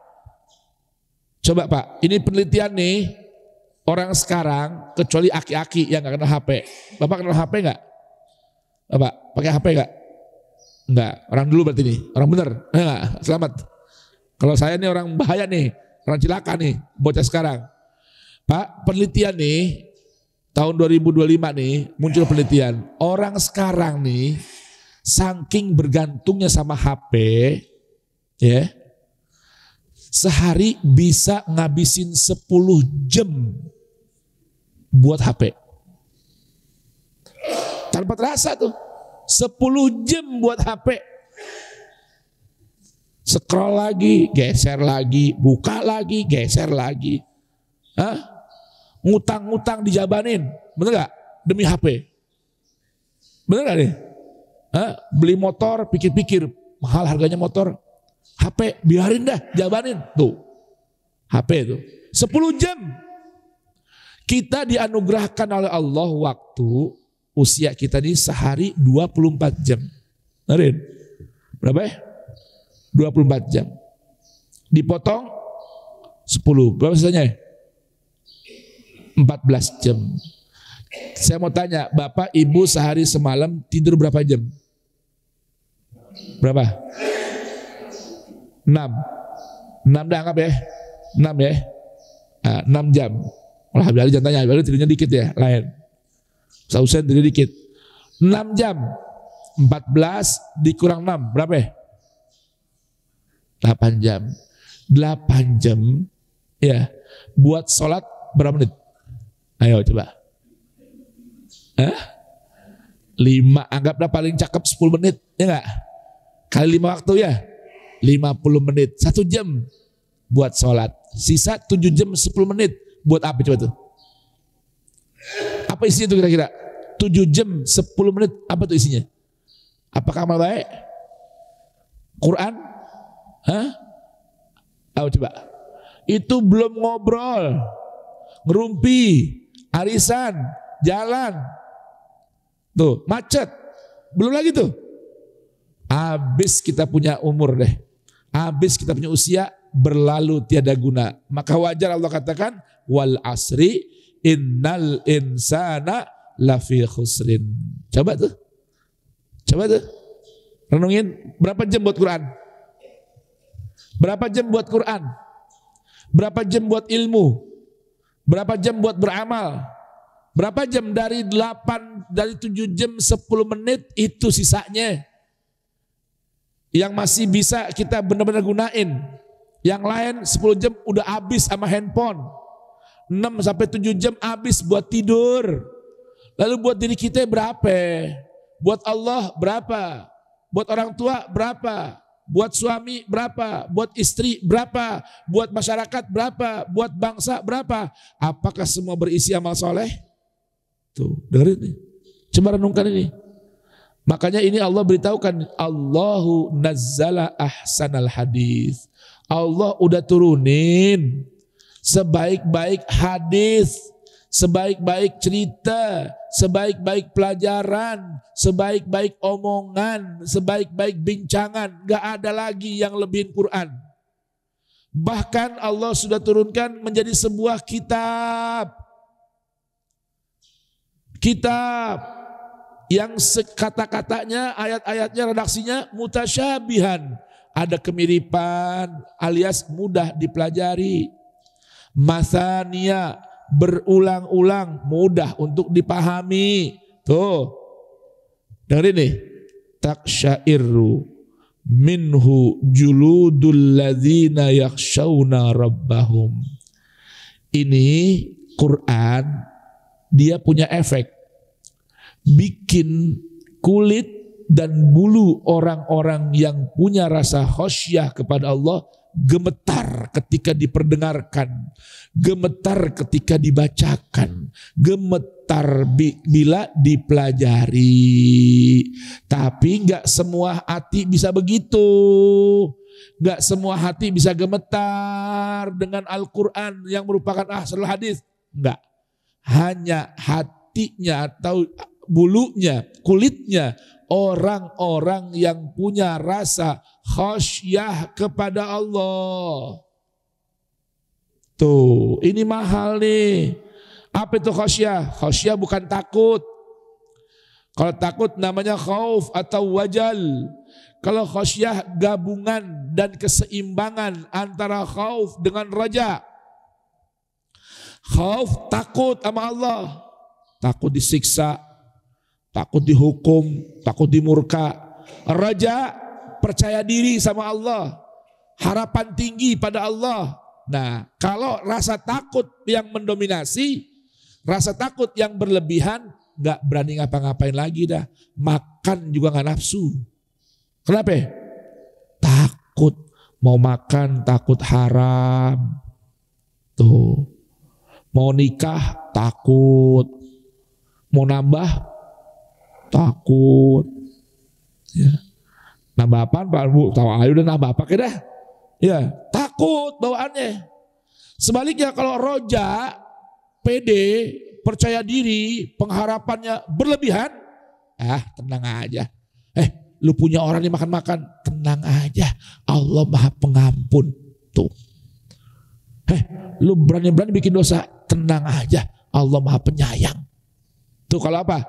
Coba Pak, ini penelitian nih. Orang sekarang kecuali aki-aki yang gak kenal HP. Bapak kenal HP gak? Bapak pakai HP gak? Enggak, orang dulu berarti nih. Orang bener, enggak, selamat. Kalau saya nih orang bahaya nih. Orang cilaka nih, bocah sekarang. Pak, penelitian nih. Tahun 2025 nih muncul penelitian. Orang sekarang nih saking bergantungnya sama HP. Ya, sehari bisa ngabisin 10 jam buat HP. Tanpa terasa tuh. 10 jam buat HP. Scroll lagi, geser lagi, buka lagi, geser lagi. Ngutang-ngutang dijabanin. Bener gak? Demi HP. Bener gak nih? Beli motor, pikir-pikir. Mahal harganya motor. HP, biarin dah, jabanin. Tuh. HP itu. 10 jam. Kita dianugerahkan oleh Allah waktu usia kita ini sehari 24 jam. Benerin? Berapa ya? 24 jam. Dipotong 10. Berapa sisanya? 14 jam. Saya mau tanya, Bapak Ibu sehari semalam tidur berapa jam? Berapa? 6. 6 dah anggap ya. 6 ya. 6 jam. Alhamdulillah jangan tanya, baru tidurnya dikit ya, lain. Sausen tidur dikit. 6 jam. 14 dikurang 6, berapa ya? 8 jam. 8 jam ya. Buat sholat berapa menit? Ayo coba. 5, anggaplah paling cakep 10 menit, ya enggak? Kali 5 waktu ya. 50 menit, 1 jam buat sholat. Sisa 7 jam 10 menit buat apa coba tuh? Apa isinya tuh kira-kira? 7 jam 10 menit, apa tuh isinya? Apakah amal baik? Quran? Ayo coba. Itu belum ngobrol, ngerumpi, arisan, jalan. Tuh, macet. Belum lagi tuh. Habis kita punya umur deh. Habis kita punya usia, berlalu tiada guna. Maka wajar Allah katakan, wal asri innal insana lafi khusrin. Coba tuh. Renungin, berapa jam buat Quran? Berapa jam buat Quran? Berapa jam buat ilmu? Berapa jam buat beramal? Berapa jam dari 7 jam 10 menit itu sisanya yang masih bisa kita benar-benar gunain. Yang lain 10 jam udah habis sama handphone. 6 sampai 7 jam habis buat tidur. Lalu buat diri kita berapa? Buat Allah berapa? Buat orang tua berapa? Buat suami berapa? Buat istri berapa? Buat masyarakat berapa? Buat bangsa berapa? Apakah semua berisi amal soleh? Tuh, dengerin nih. Coba renungkan ini. Makanya ini Allah beritahukan, Allahu nazzala ahsanal hadis. Allah udah turunin sebaik-baik hadis, sebaik-baik cerita, sebaik-baik pelajaran, sebaik-baik omongan, sebaik-baik bincangan. Gak ada lagi yang lebihin Quran. Bahkan Allah sudah turunkan menjadi sebuah kitab. Kitab yang kata-katanya, ayat-ayatnya, redaksinya mutasyabihan. Ada kemiripan alias mudah dipelajari. Masania, berulang-ulang, mudah untuk dipahami. Tuh, dengerin nih. Taksyairu minhu juludul ladzina yakhshawna rabbahum. Ini Quran, dia punya efek. Bikin kulit dan bulu orang-orang yang punya rasa khosyah kepada Allah gemetar ketika diperdengarkan, gemetar ketika dibacakan, gemetar bila dipelajari. Tapi enggak semua hati bisa begitu. Enggak semua hati bisa gemetar dengan Al-Quran yang merupakan ahsanul hadis. Enggak. Hanya hatinya atau bulunya, kulitnya orang-orang yang punya rasa khasyah kepada Allah. Tuh, ini mahal nih. Apa itu khasyah? Khasyah bukan takut. Kalau takut namanya khauf atau wajal. Kalau khasyah gabungan dan keseimbangan antara khauf dengan raja. Khauf takut sama Allah, takut disiksa, takut dihukum, takut dimurka. Raja percaya diri sama Allah, harapan tinggi pada Allah. Nah, kalau rasa takut yang mendominasi, rasa takut yang berlebihan, gak berani ngapa-ngapain lagi dah. Makan juga gak nafsu. Kenapa? Takut. Mau makan takut haram. Tuh. Mau nikah takut. Mau nambah takut. Ya. Nambah apaan Pak Bu? Tahu ayo udah nambah apa dah? Ya, takut bawaannya. Sebaliknya kalau roja, pede, percaya diri, pengharapannya berlebihan, tenang aja. Lu punya orang yang makan-makan, tenang aja. Allah Maha Pengampun. Tuh. Lu berani-berani bikin dosa, tenang aja. Allah Maha Penyayang. Tuh kalau apa?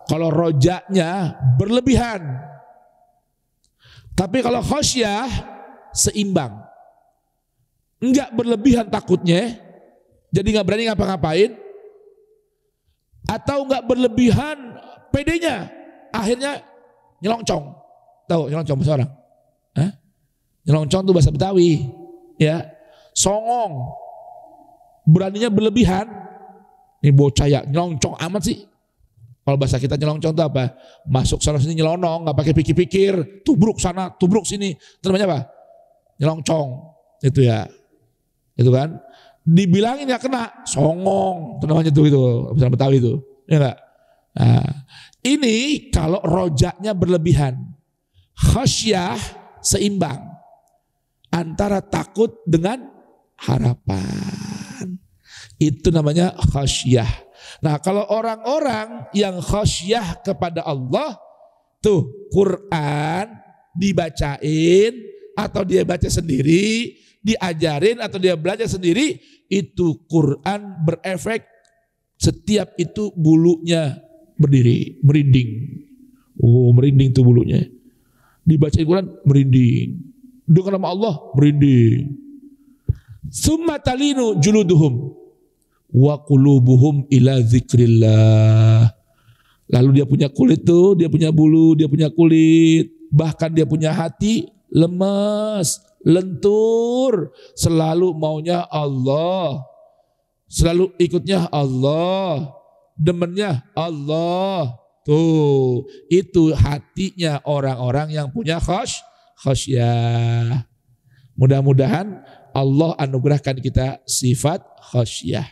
Kalau rojanya berlebihan. Tapi kalau khosyah seimbang. Enggak berlebihan takutnya, jadi enggak berani ngapa-ngapain. Atau enggak berlebihan pedenya, akhirnya nyelongcong. Tahu nyelongcong bahasa orang? Nyelongcong itu bahasa Betawi. Ya, songong. Beraninya berlebihan. Ini bocah ya nyelongcong amat sih. Kalau bahasa kita nyelongcong itu apa? Masuk sana sini nyelonong, nggak pakai pikir-pikir, tubruk sana, tubruk sini. Itu namanya apa? Nyelongcong. Itu ya. Itu kan. Dibilangin ya kena, songong. Itu namanya tuh itu, bahasa Betawi itu. Ya enggak? Nah, ini kalau rojaknya berlebihan. Khasyah seimbang. Antara takut dengan harapan. Itu namanya khasyah. Nah kalau orang-orang yang khasyah kepada Allah, tuh Quran dibacain atau dia baca sendiri, diajarin atau dia belajar sendiri, itu Quran berefek, setiap itu bulunya berdiri, merinding. Oh merinding tuh bulunya. Dibacain Quran merinding. Dengan nama Allah merinding. Summa talinu juluduhum wa qulubuhum ila dzikrillah. Lalu dia punya kulit tuh, dia punya bulu, dia punya kulit, bahkan dia punya hati lemas, lentur, selalu maunya Allah, selalu ikutnya Allah, demennya Allah. Tuh, itu hatinya orang-orang yang punya khasyah. Mudah-mudahan Allah anugerahkan kita sifat khasyah.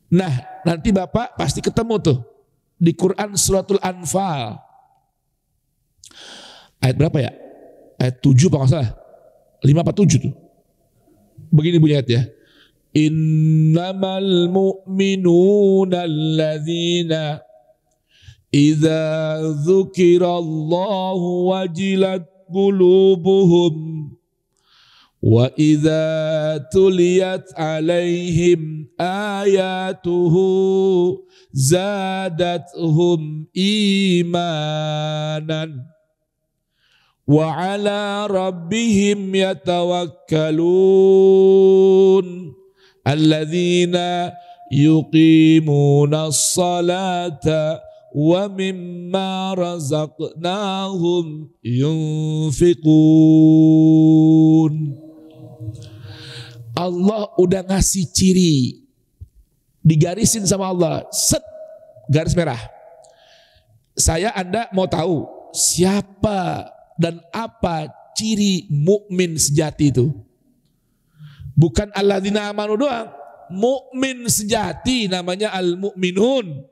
Nah, nanti Bapak pasti ketemu tuh di Quran suratul Anfal. Ayat berapa ya? Ayat 7 apa nggak salah? 5 apa 7 tuh. Begini bunyi ayat ya. Innamal mu'minuna alladzina idza dzukirallahu wajilat qulubuhum wa idza tuliyat alaihim ayatuhu zadathum imanan wa ala rabbihim yatawakkalun alladzina yuqimuna as-salata wa mimma razaqnahum yunfiqun. Allah udah ngasih ciri, digarisin sama Allah, set, garis merah. Saya Anda mau tahu siapa dan apa ciri mukmin sejati itu? Bukan alladzina amanu doang, mukmin sejati namanya al-mu'minun.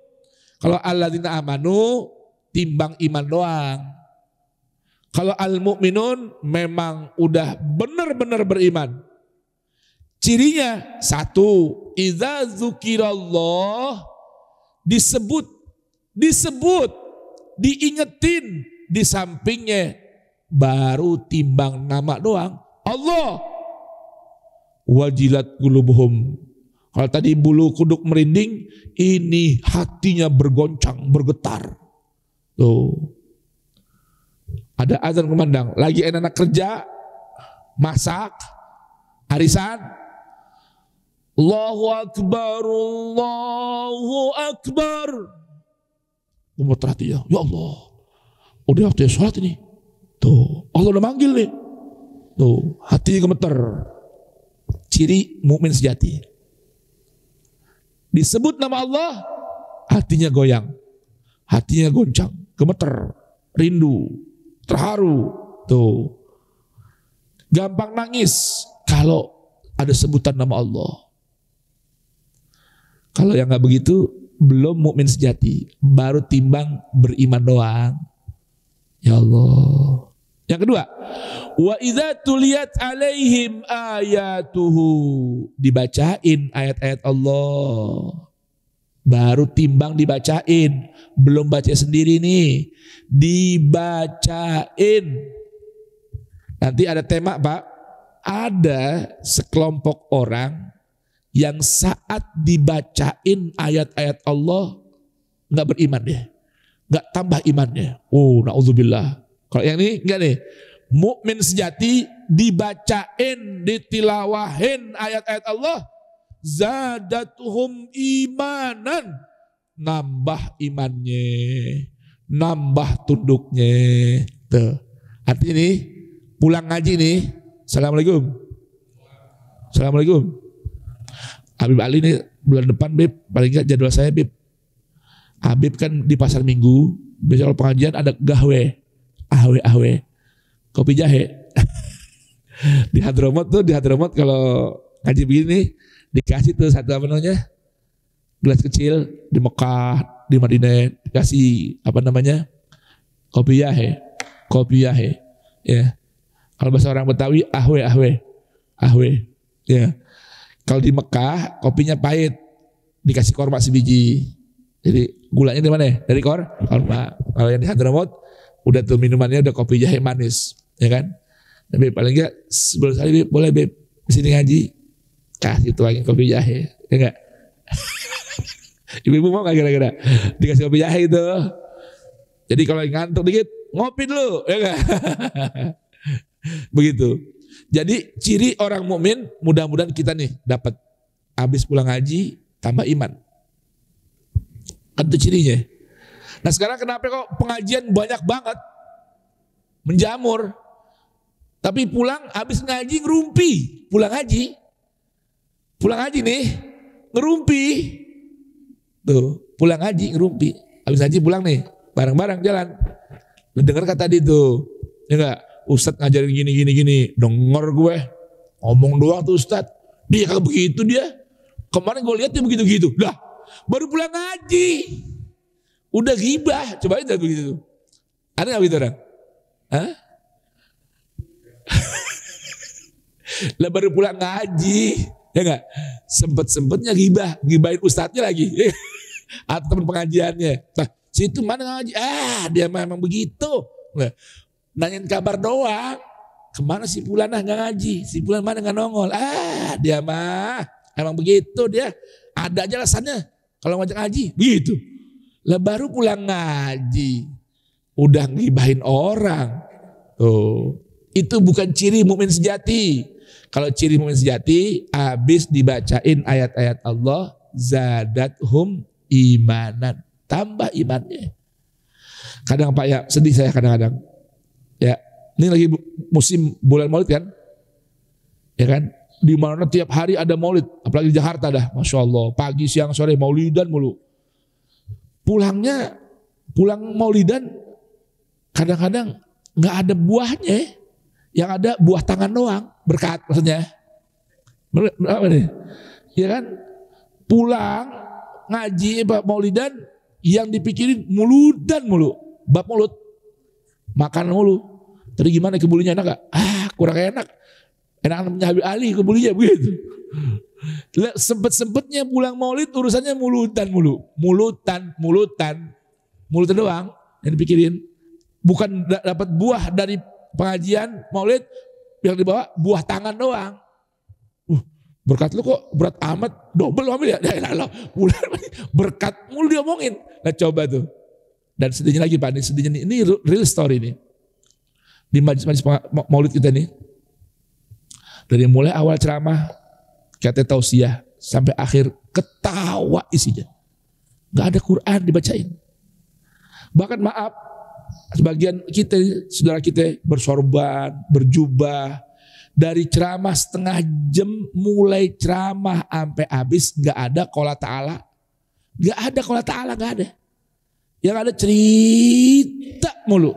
Kalau alladzina amanu timbang iman doang. Kalau al-mu'minun memang udah benar-benar beriman. Cirinya satu, idza dzukirallah, disebut, diingetin, di sampingnya baru timbang nama doang, Allah. Wajilat qulubuhum. Kalau tadi bulu kuduk merinding, ini hatinya bergoncang, bergetar. Tuh. Ada azan kumandang, lagi enak kerja, masak, arisan, Allahu Akbar, Allahu Akbar. Gemeter hatinya, ya Allah, udah waktunya sholat ini. Tuh, Allah udah manggil nih. Tuh, hatinya gemeter. Ciri mukmin sejati. Disebut nama Allah, hatinya goyang, hatinya goncang, gemeter, rindu, terharu. Tuh, gampang nangis kalau ada sebutan nama Allah. Kalau yang nggak begitu belum mukmin sejati, baru timbang beriman doang. Ya Allah. Yang kedua, wa idza tuliyat alaihim ayatuhu, dibacain ayat-ayat Allah. Baru timbang dibacain, belum baca sendiri nih, dibacain. Nanti ada tema Pak, ada sekelompok orang yang saat dibacain ayat-ayat Allah nggak beriman deh, nggak tambah imannya. Oh, naudzubillah. Kalau yang ini enggak nih, mukmin sejati dibacain, ditilawahin ayat-ayat Allah, zadatuhum imanan, nambah imannya, nambah tunduknya. Tuh. Artinya nih, pulang ngaji nih, assalamualaikum, assalamualaikum. Habib Ali nih bulan depan Bib, paling enggak jadwal saya Bib. Habib kan di pasar Minggu, besok pengajian ada gahwe, ahwe, kopi jahe. Di Hadramut kalau ngaji begini dikasih tuh satu apa namanya, gelas kecil di Mekah, di Madinah dikasih apa namanya, kopi jahe, ya. Kalau bahasa orang Betawi ahwe, ya. Kalau di Mekah kopinya pahit, dikasih korma sebiji. Jadi gulanya di mana? Dari korma. Kalau yang di Hadramut udah tuh minumannya udah kopi jahe manis, ya kan? Tapi paling enggak sebelum sekali Beb, boleh Beb di sini ngaji, kasih tuangin kopi jahe, ya enggak? Ibu-ibu mau nggak kira-kira dikasih kopi jahe itu? Jadi kalau ngantuk dikit ngopi dulu, ya enggak? Begitu. Jadi ciri orang mukmin mudah-mudahan kita nih dapat habis pulang haji tambah iman. Kan itu cirinya. Nah sekarang kenapa kok pengajian banyak banget menjamur, tapi pulang habis ngaji ngerumpi, pulang haji nih ngerumpi, tuh pulang haji ngerumpi, habis haji pulang nih bareng-bareng jalan. Lu denger kata tadi tuh, ya enggak? Ustadz ngajarin gini, denger gue ngomong doang tuh Ustadz, dia kagak begitu dia. Kemarin gue lihat dia begitu-gitu, lah baru pulang ngaji, udah ghibah, coba aja begitu. Ada nggak begitu orang? Hah? Lah baru pulang ngaji, ya nggak? Sempet-sempetnya gibahin ustadznya lagi, atau teman pengajiannya. Nah, situ mana ngaji? Dia memang begitu. Nah, nanyain kabar doang. Kemana si Fulan nggak ngaji? Si Fulan mana nggak nongol? Dia mah emang begitu dia. Ada aja alasannya kalau ngajak ngaji, begitu. Lah baru pulang ngaji, udah ngibahin orang. Tuh, itu bukan ciri mukmin sejati. Kalau ciri mukmin sejati, habis dibacain ayat-ayat Allah, zadathum imanan, tambah imannya. Kadang Pak ya, sedih saya kadang-kadang. Ya, ini lagi musim bulan Maulid kan? Ya kan? Di mana tiap hari ada Maulid, apalagi di Jakarta dah, Masya Allah, pagi, siang, sore Maulidan mulu. Pulang Maulidan kadang-kadang nggak ada buahnya, yang ada buah tangan doang, berkat maksudnya. Apa nih? Ya kan? Pulang ngaji Maulidan, yang dipikirin muludan mulu, bab mulut, makan mulu. Tadi gimana kebulinya enak gak? Kurang enak. Enak namanya Habib Ali kebulinya begitu. Sempet-sempetnya pulang Maulid urusannya mulutan mulu, mulutan doang yang dipikirin. Bukan dapat buah dari pengajian Maulid, yang dibawa buah tangan doang. Berkat lu kok berat amat, double ambil ya. Berkat mulu diomongin. Nah coba tuh. Dan sedihnya lagi Pak, ini real story nih. Di majlis Maulid kita nih, dari mulai awal ceramah kata tausiah sampai akhir ketawa isinya, nggak ada Quran dibacain. Bahkan maaf, sebagian kita, saudara kita bersorban, berjubah, dari ceramah setengah jam, mulai ceramah sampai habis nggak ada qola ta'ala, nggak ada. Yang ada cerita mulu,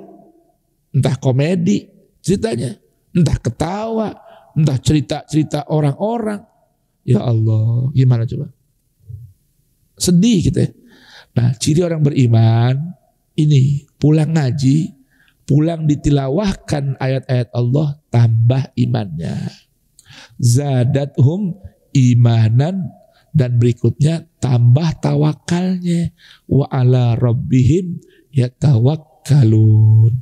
entah komedi ceritanya, entah ketawa, entah cerita orang-orang. Ya Allah, gimana coba? Sedih kita. Nah, ciri orang beriman ini pulang ngaji, pulang ditilawahkan ayat-ayat Allah, tambah imannya. Zadathum imanan, dan berikutnya tambah tawakalnya. Wa ala rabbihim yatawakkalun.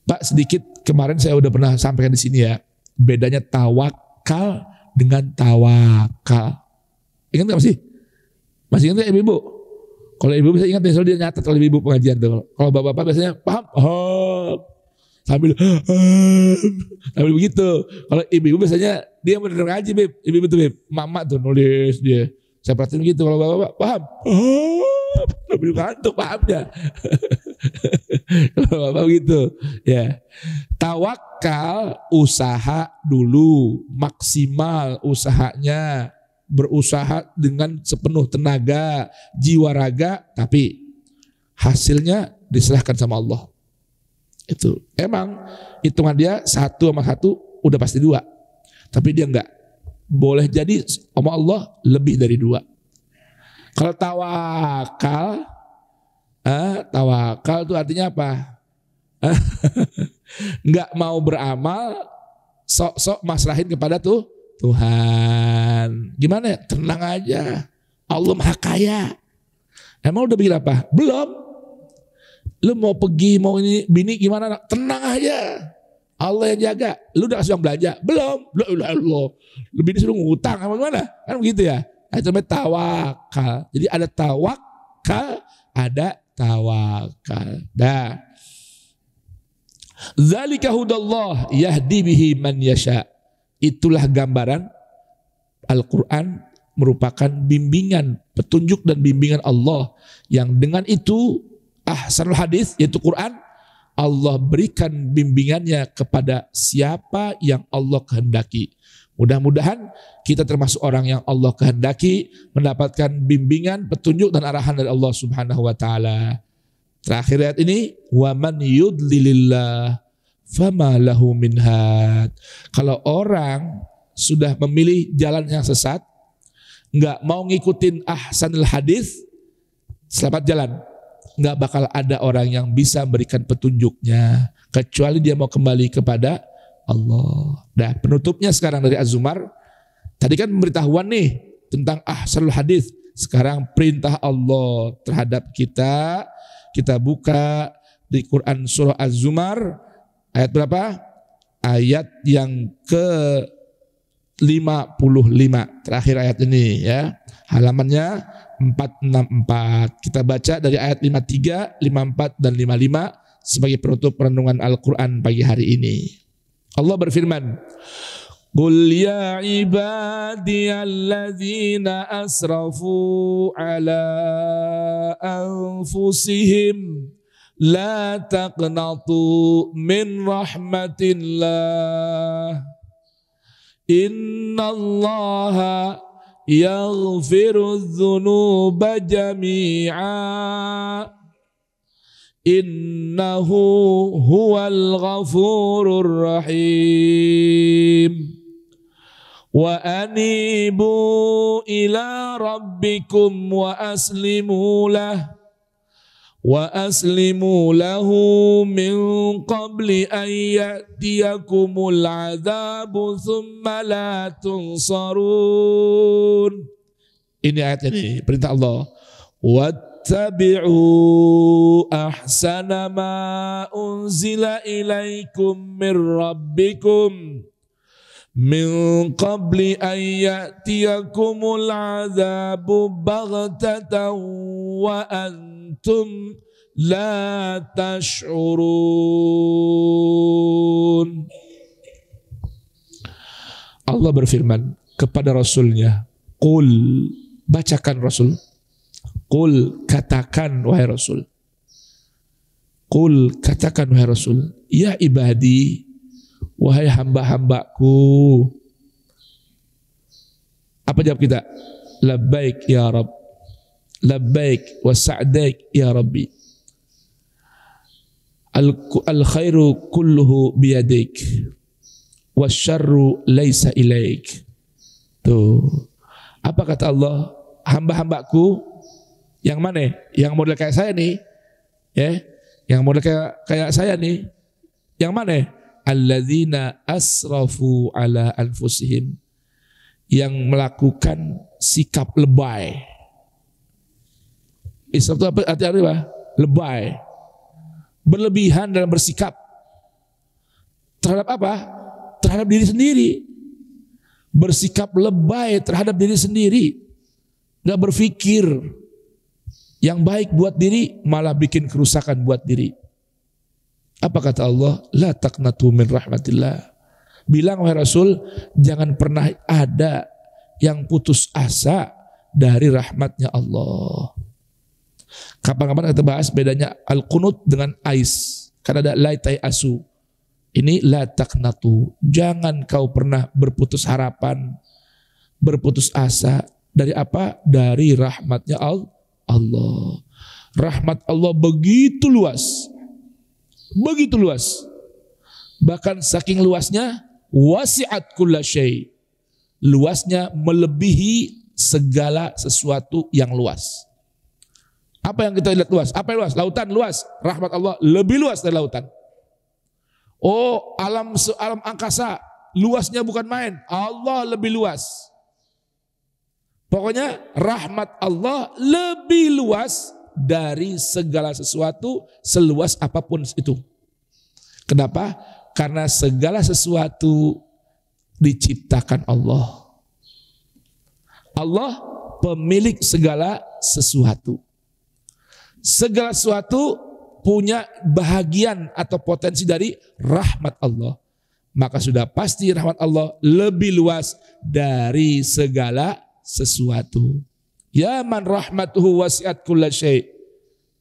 Pak, sedikit kemarin saya udah pernah sampaikan di sini ya, bedanya tawakal dengan tawakal. Ingat nggak masih? Masih ingat nggak ibu-ibu? Kalau ibu bisa ingat, soalnya dia nyatet kalau ibu pengajian tuh. Kalau bapak-bapak biasanya paham, sambil begitu. Kalau ibu-ibu biasanya dia bener ngaji, ibu-ibu tuh mama tuh nulis dia. Saya perhatiin gitu. Kalau bapak-bapak paham, sambil ngantuk pahamnya. Kalau bapak begitu, ya. Tawakal usaha dulu, maksimal usahanya. Berusaha dengan sepenuh tenaga, jiwa raga, tapi hasilnya diserahkan sama Allah. Itu emang hitungan dia 1 sama 1 udah pasti 2, tapi dia enggak boleh jadi sama Allah lebih dari 2. Kalau tawakal itu artinya apa? Enggak mau beramal, sok-sok masrahin kepada Tuhan. Gimana ya? Tenang aja. Allah Maha Kaya. Emang udah bikin apa? Belum. Lu mau pergi, mau ini, bini gimana? Tenang aja. Allah yang jaga. Lu udah kasih uang belanja? Belum. Allah. Lu bini suruh ngutang apa gimana? Kan begitu ya. Itu namanya tawakal. Jadi ada tawakal, ada tawakal. Dah. Dzalika hudallah yahdi bihi man yasha. Itulah gambaran Al-Quran merupakan bimbingan, petunjuk dan bimbingan Allah yang dengan itu ahsanul hadis yaitu Quran, Allah berikan bimbingannya kepada siapa yang Allah kehendaki. Mudah-mudahan kita termasuk orang yang Allah kehendaki mendapatkan bimbingan, petunjuk dan arahan dari Allah Subhanahu wa taala. Terakhir ayat ini, wa man yudlilillah fama lahu min had. Kalau orang sudah memilih jalan yang sesat, nggak mau ngikutin ahsanul hadis, selamat jalan. Nggak bakal ada orang yang bisa memberikan petunjuknya kecuali dia mau kembali kepada Allah. Nah, penutupnya sekarang dari Az-Zumar. Tadi kan pemberitahuan nih tentang ahsanul hadis. Sekarang perintah Allah terhadap kita. Kita buka di Quran surah Az-Zumar ayat berapa? Ayat yang ke-55. Terakhir ayat ini ya. Halamannya 464. Kita baca dari ayat 53, 54 dan 55 sebagai penutup renungan Al-Qur'an pagi hari ini. Allah berfirman, Qul ya ibadiyalladzina asrafu ala anfusihim la taqnatu min rahmatillah innallaha yaghfiru dzunuba jami'a innahu huwal ghafurur rahim wa anibu ila rabbikum wa aslimu lahu min qabli an ya'tiyakumul adzabu thumma la tunsarun. Ini ayat ini perintah Allah. Wattabi'u ahsana ma unzila ilaikum min rabbikum min qabli an ya'tiyakumul adzabu baghtatan wa antum la tash'urun. Allah berfirman kepada Rasulnya, Qul, bacakan Rasul, Qul, katakan wahai Rasul, Qul, katakan wahai Rasul, ya ibadi, wahai hamba-hambaku. Apa jawab kita? Labbaik ya Rabb, labbaik wa sa'daik ya Rabbi, al-khairu kulluhu biyadik wasyarru laisa ilaik. Tuh, apa kata Allah? Hamba-hambaku yang mana? Yang model kayak saya nih, ya, yang model kayak saya nih, yang mana? Alladzina asrafu ala anfusihim, yang melakukan sikap lebay. Israf itu artinya apa? Lebay, berlebihan dalam bersikap terhadap apa? Terhadap diri sendiri. Bersikap lebay terhadap diri sendiri, nggak berpikir yang baik buat diri, malah bikin kerusakan buat diri. Apa kata Allah? La taqnatu min rahmatillah. Bilang wahai Rasul, jangan pernah ada yang putus asa dari rahmatnya Allah. Kapan-kapan kita bahas bedanya al-qunut dengan ais. Karena ada la tai'asu. Ini la taqnatu. Jangan kau pernah berputus harapan, berputus asa dari apa? Dari rahmatnya Allah. Rahmat Allah begitu luas. Begitu luas. Bahkan saking luasnya, wasi'at kulla syai'. Luasnya melebihi segala sesuatu yang luas. Apa yang kita lihat luas? Apa yang luas? Lautan luas. Rahmat Allah lebih luas dari lautan. Oh, alam angkasa luasnya bukan main. Allah lebih luas. Pokoknya rahmat Allah lebih luas dari segala sesuatu, seluas apapun itu. Kenapa? Karena segala sesuatu diciptakan Allah. Allah pemilik segala sesuatu. Segala sesuatu punya bahagian atau potensi dari rahmat Allah, maka sudah pasti rahmat Allah lebih luas dari segala sesuatu. Ya man rahmatuhu wasi'at kulla syai'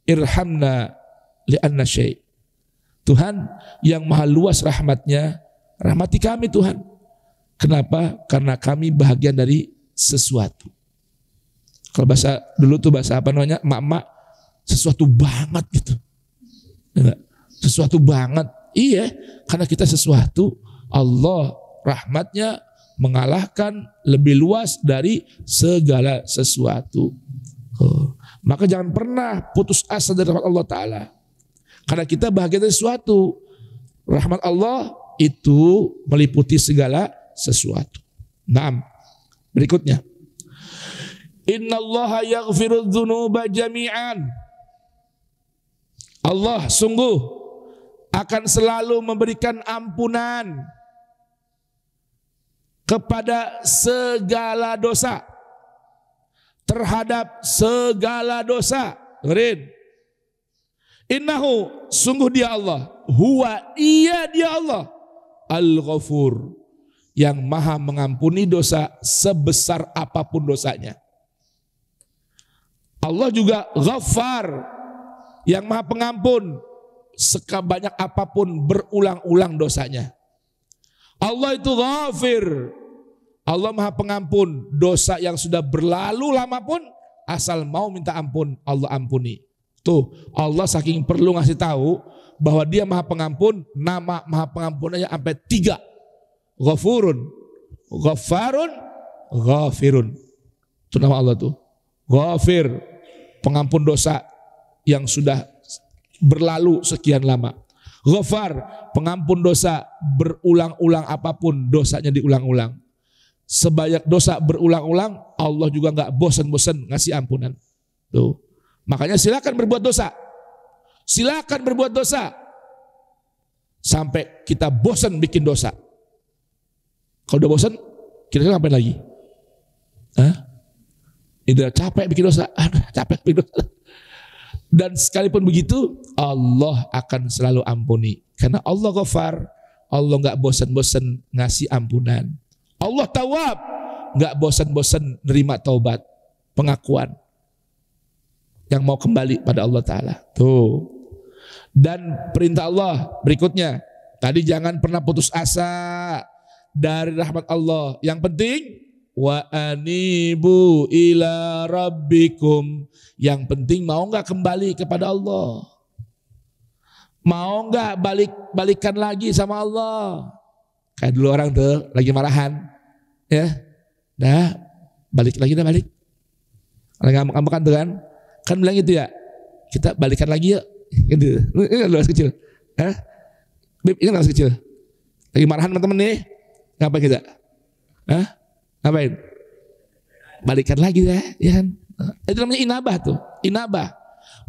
irhamna li'anna syai'. Tuhan yang maha luas rahmatnya, rahmati kami Tuhan. Kenapa? Karena kami bahagian dari sesuatu. Kalau bahasa dulu tuh bahasa apa namanya, mak-mak, sesuatu banget gitu. Sesuatu banget. Iya, karena kita sesuatu, Allah rahmatnya mengalahkan lebih luas dari segala sesuatu. Maka jangan pernah putus asa dari rahmat Allah Ta'ala. Karena kita bahagia dari sesuatu. Rahmat Allah itu meliputi segala sesuatu. Naam. Berikutnya. Innallaha yaghfiru dzunuba jami'an. Allah sungguh akan selalu memberikan ampunan kepada segala dosa, terhadap segala dosa. Dengerin. Innahu, sungguh dia Allah, huwa, iya dia Allah, Al-Ghafur, yang maha mengampuni dosa sebesar apapun dosanya. Allah juga Ghaffar, yang maha pengampun sebanyak apapun berulang-ulang dosanya. Allah itu Ghafir, Allah maha pengampun dosa yang sudah berlalu lama pun, asal mau minta ampun Allah ampuni. Tuh, Allah saking perlu ngasih tahu bahwa dia maha pengampun, nama maha pengampunannya sampai 3. Ghafurun, Ghaffarun, Ghafirun. Itu nama Allah tuh. Ghafir, pengampun dosa yang sudah berlalu sekian lama. Ghaffar, pengampun dosa berulang-ulang apapun dosanya diulang-ulang. Sebanyak dosa berulang-ulang, Allah juga nggak bosan-bosan ngasih ampunan. Tuh. Makanya silakan berbuat dosa. Silakan berbuat dosa. Sampai kita bosan bikin dosa. Kalau udah bosan, kira-kira ngapain lagi? Udah capek bikin dosa. Capek bikin dosa. Dan sekalipun begitu, Allah akan selalu ampuni. Karena Allah Ghafar, Allah nggak bosan-bosan ngasih ampunan. Allah Tawwab, nggak bosan-bosan nerima taubat, pengakuan. Yang mau kembali pada Allah Ta'ala. Tuh. Dan perintah Allah berikutnya. Tadi jangan pernah putus asa dari rahmat Allah. Yang penting, wa anibu ila rabbikum. Yang penting mau nggak kembali kepada Allah. Mau nggak balikan lagi sama Allah. Kayak dulu orang tuh lagi marahan. Ya. Dah, balik lagi dah balik. Lagi ngambek-ngambekan tuh kan. Kan bilang gitu ya, kita balikan lagi yuk. Gitu. Ini kan masih kecil. Bib, ini kan masih kecil. Lagi marahan teman-teman nih. Ngapain kita? Ngapain? Balikan lagi ya kan? Itu namanya inabah tuh. Inabah.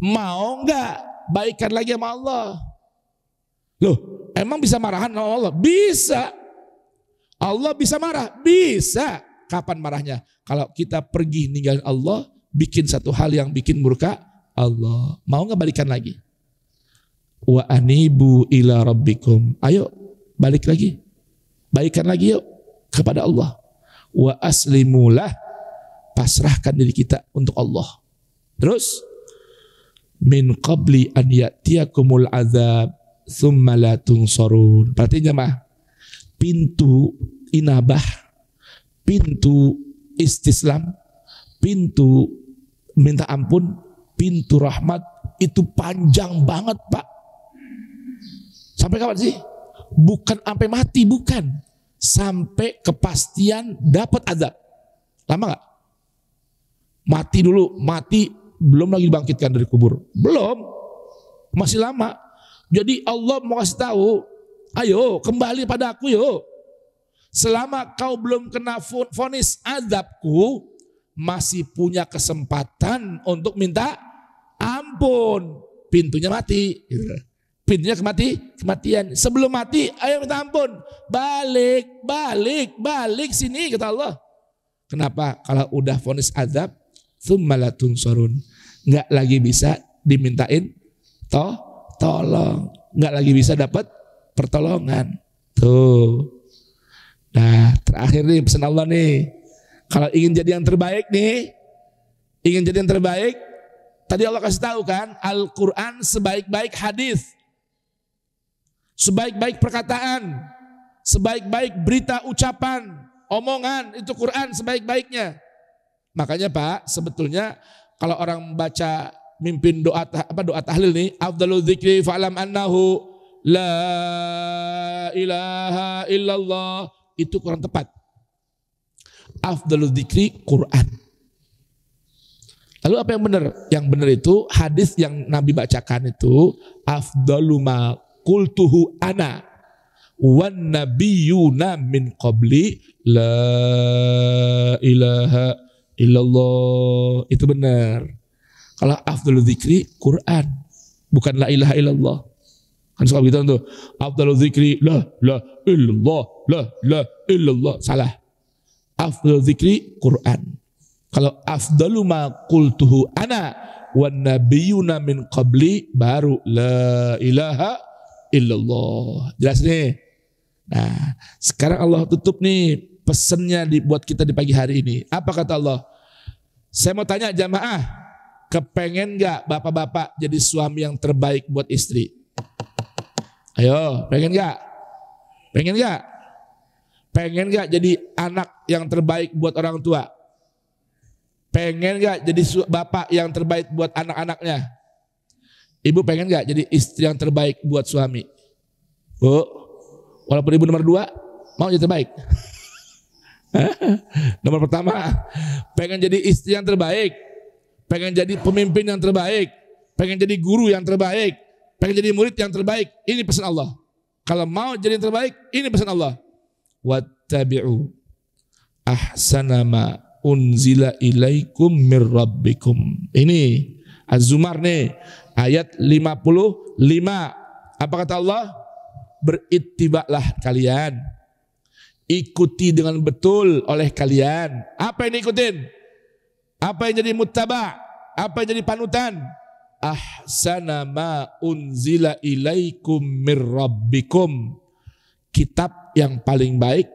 Mau nggak baikan lagi sama Allah? Loh, emang bisa marahan sama Allah? Bisa. Allah bisa marah? Bisa. Kapan marahnya? Kalau kita pergi ninggalin Allah, bikin satu hal yang bikin murka Allah. Mau nggak balikan lagi? Wa anibu ila rabbikum. Ayo balik lagi. Balikan lagi yuk kepada Allah. Wa aslimulah. Pasrahkan diri kita untuk Allah. Terus min qabli an ya'tiyakumul azab thumma la tunsarun. Perhatikan jemaah. Pintu inabah, pintu istislam, pintu minta ampun, pintu rahmat itu panjang banget Pak. Sampai kapan sih? Bukan sampai mati, bukan. Sampai kepastian dapat azab. Lama gak? Mati dulu, mati belum lagi dibangkitkan dari kubur. Belum, masih lama. Jadi Allah mau kasih tahu, ayo kembali pada aku yuk. Selama kau belum kena vonis azabku, masih punya kesempatan untuk minta ampun. Pintunya mati. Pintunya kematian. Sebelum mati, ayo minta ampun. Balik sini kata Allah. Kenapa? Kalau udah vonis azab, tsumma la tunsarun. Enggak lagi bisa dimintain tolong, nggak lagi bisa dapat pertolongan. Tuh. Nah, terakhir nih pesan Allah nih. Kalau ingin jadi yang terbaik nih, ingin jadi yang terbaik, tadi Allah kasih tahu kan, Al-Quran sebaik-baik hadis, sebaik-baik perkataan, sebaik-baik berita, ucapan, omongan, itu Quran sebaik-baiknya. Makanya Pak, sebetulnya kalau orang baca mimpin doa tahlil nih, afdalul dzikri fa'lam annahu la ilaha illallah, itu kurang tepat. Afdalul dzikri Quran. Lalu apa yang benar? Yang benar itu hadis yang Nabi bacakan itu afdalu ma qultuhu ana wan nabiyuna min qabli la ilaha illallah. Itu benar. Kalau afdalul dzikri Quran, bukan la ilaha illallah. Kan suka begitu tuh. Afdalul dzikri la illallah, la illallah. Salah. Afdalul dzikri Quran. Kalau afdalu ma qultuhu ana wan nabiyuna min qabli, baru la ilaha illallah. Jelas nih. Nah, sekarang Allah tutup nih pesannya buat kita di pagi hari ini. Apa kata Allah? Saya mau tanya jamaah, kepengen gak bapak-bapak jadi suami yang terbaik buat istri? Ayo, pengen gak? Pengen gak? Pengen gak jadi anak yang terbaik buat orang tua? Pengen gak jadi bapak yang terbaik buat anak-anaknya? Ibu pengen gak jadi istri yang terbaik buat suami? Bu, walaupun ibu nomor 2, mau jadi terbaik? Nomor pertama, pengen jadi istri yang terbaik, pengen jadi pemimpin yang terbaik, pengen jadi guru yang terbaik, pengen jadi murid yang terbaik. Ini pesan Allah. Kalau mau jadi yang terbaik, ini pesan Allah. Wattabi'u ahsana ma unzila ilaikum mir rabbikum. Ini Az-Zumar nih, ayat 55. Apa kata Allah? Berittiba'lah kalian, ikuti dengan betul oleh kalian. Apa yang diikutin? Apa yang jadi muttaba'? Apa yang jadi panutan? Ahsana ma unzila ilaikum mir rabbikum. Kitab yang paling baik,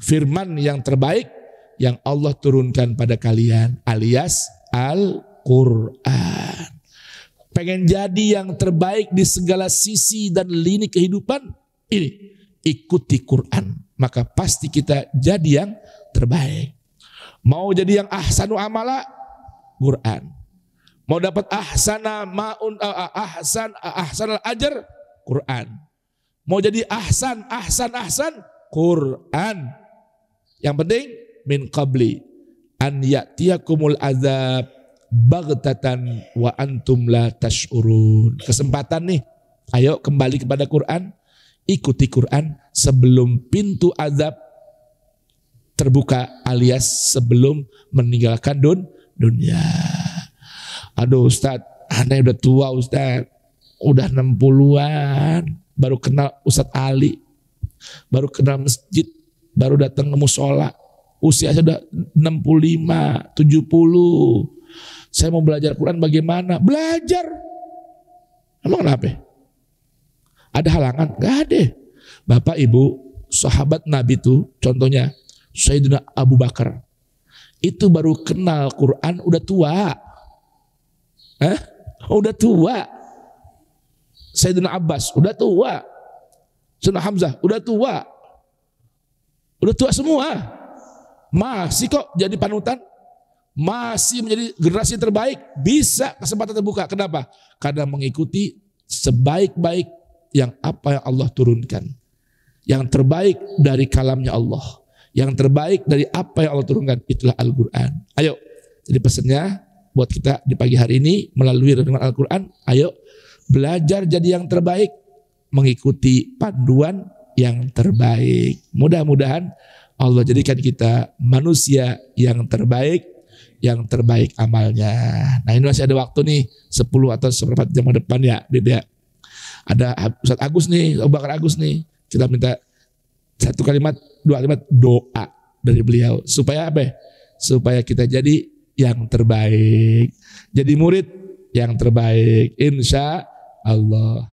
firman yang terbaik yang Allah turunkan pada kalian, alias Al-Quran. Pengen jadi yang terbaik di segala sisi dan lini kehidupan ini, ikuti Quran, maka pasti kita jadi yang terbaik. Mau jadi yang ahsanu amala, Quran. Mau dapat ahsanal ajar, Quran. Mau jadi ahsan, Quran. Yang penting min qabli an ya'tiyakumul azab baghtatan wa antum la tash'urun. Kesempatan nih, ayo kembali kepada Quran, ikuti Quran sebelum pintu azab terbuka, alias sebelum meninggalkan dunia. Aduh Ustadz, aneh udah tua Ustadz, udah 60-an, baru kenal Ustadz Ali, baru kenal masjid, baru datang ke musola, usia saya udah 65, 70. Saya mau belajar Quran bagaimana? Belajar. Emang kenapa? Ada halangan? Gak ada. Bapak Ibu, sahabat Nabi itu, contohnya Sayyidina Abu Bakar, itu baru kenal Quran udah tua. Udah tua. Sayyidina Abbas udah tua. Sayyidina Hamzah udah tua. Udah tua semua. Masih kok jadi panutan. Masih menjadi generasi terbaik. Bisa kesempatan terbuka. Kenapa? Karena mengikuti sebaik-baik yang apa yang Allah turunkan. Yang terbaik dari kalamnya Allah. Yang terbaik dari apa yang Allah turunkan. Itulah Al-Quran. Ayo. Jadi pesannya buat kita di pagi hari ini melalui renungan Al-Quran. Ayo belajar jadi yang terbaik. Mengikuti panduan yang terbaik. Mudah-mudahan Allah jadikan kita manusia yang terbaik amalnya. Nah ini masih ada waktu nih 10 atau seperempat jam ke depan ya, Beda. Ada Ustadz Agus nih, Abu Bakar Agus nih. Kita minta 1 kalimat, 2 kalimat doa dari beliau supaya apa? Supaya kita jadi yang terbaik, jadi murid yang terbaik. Insya Allah.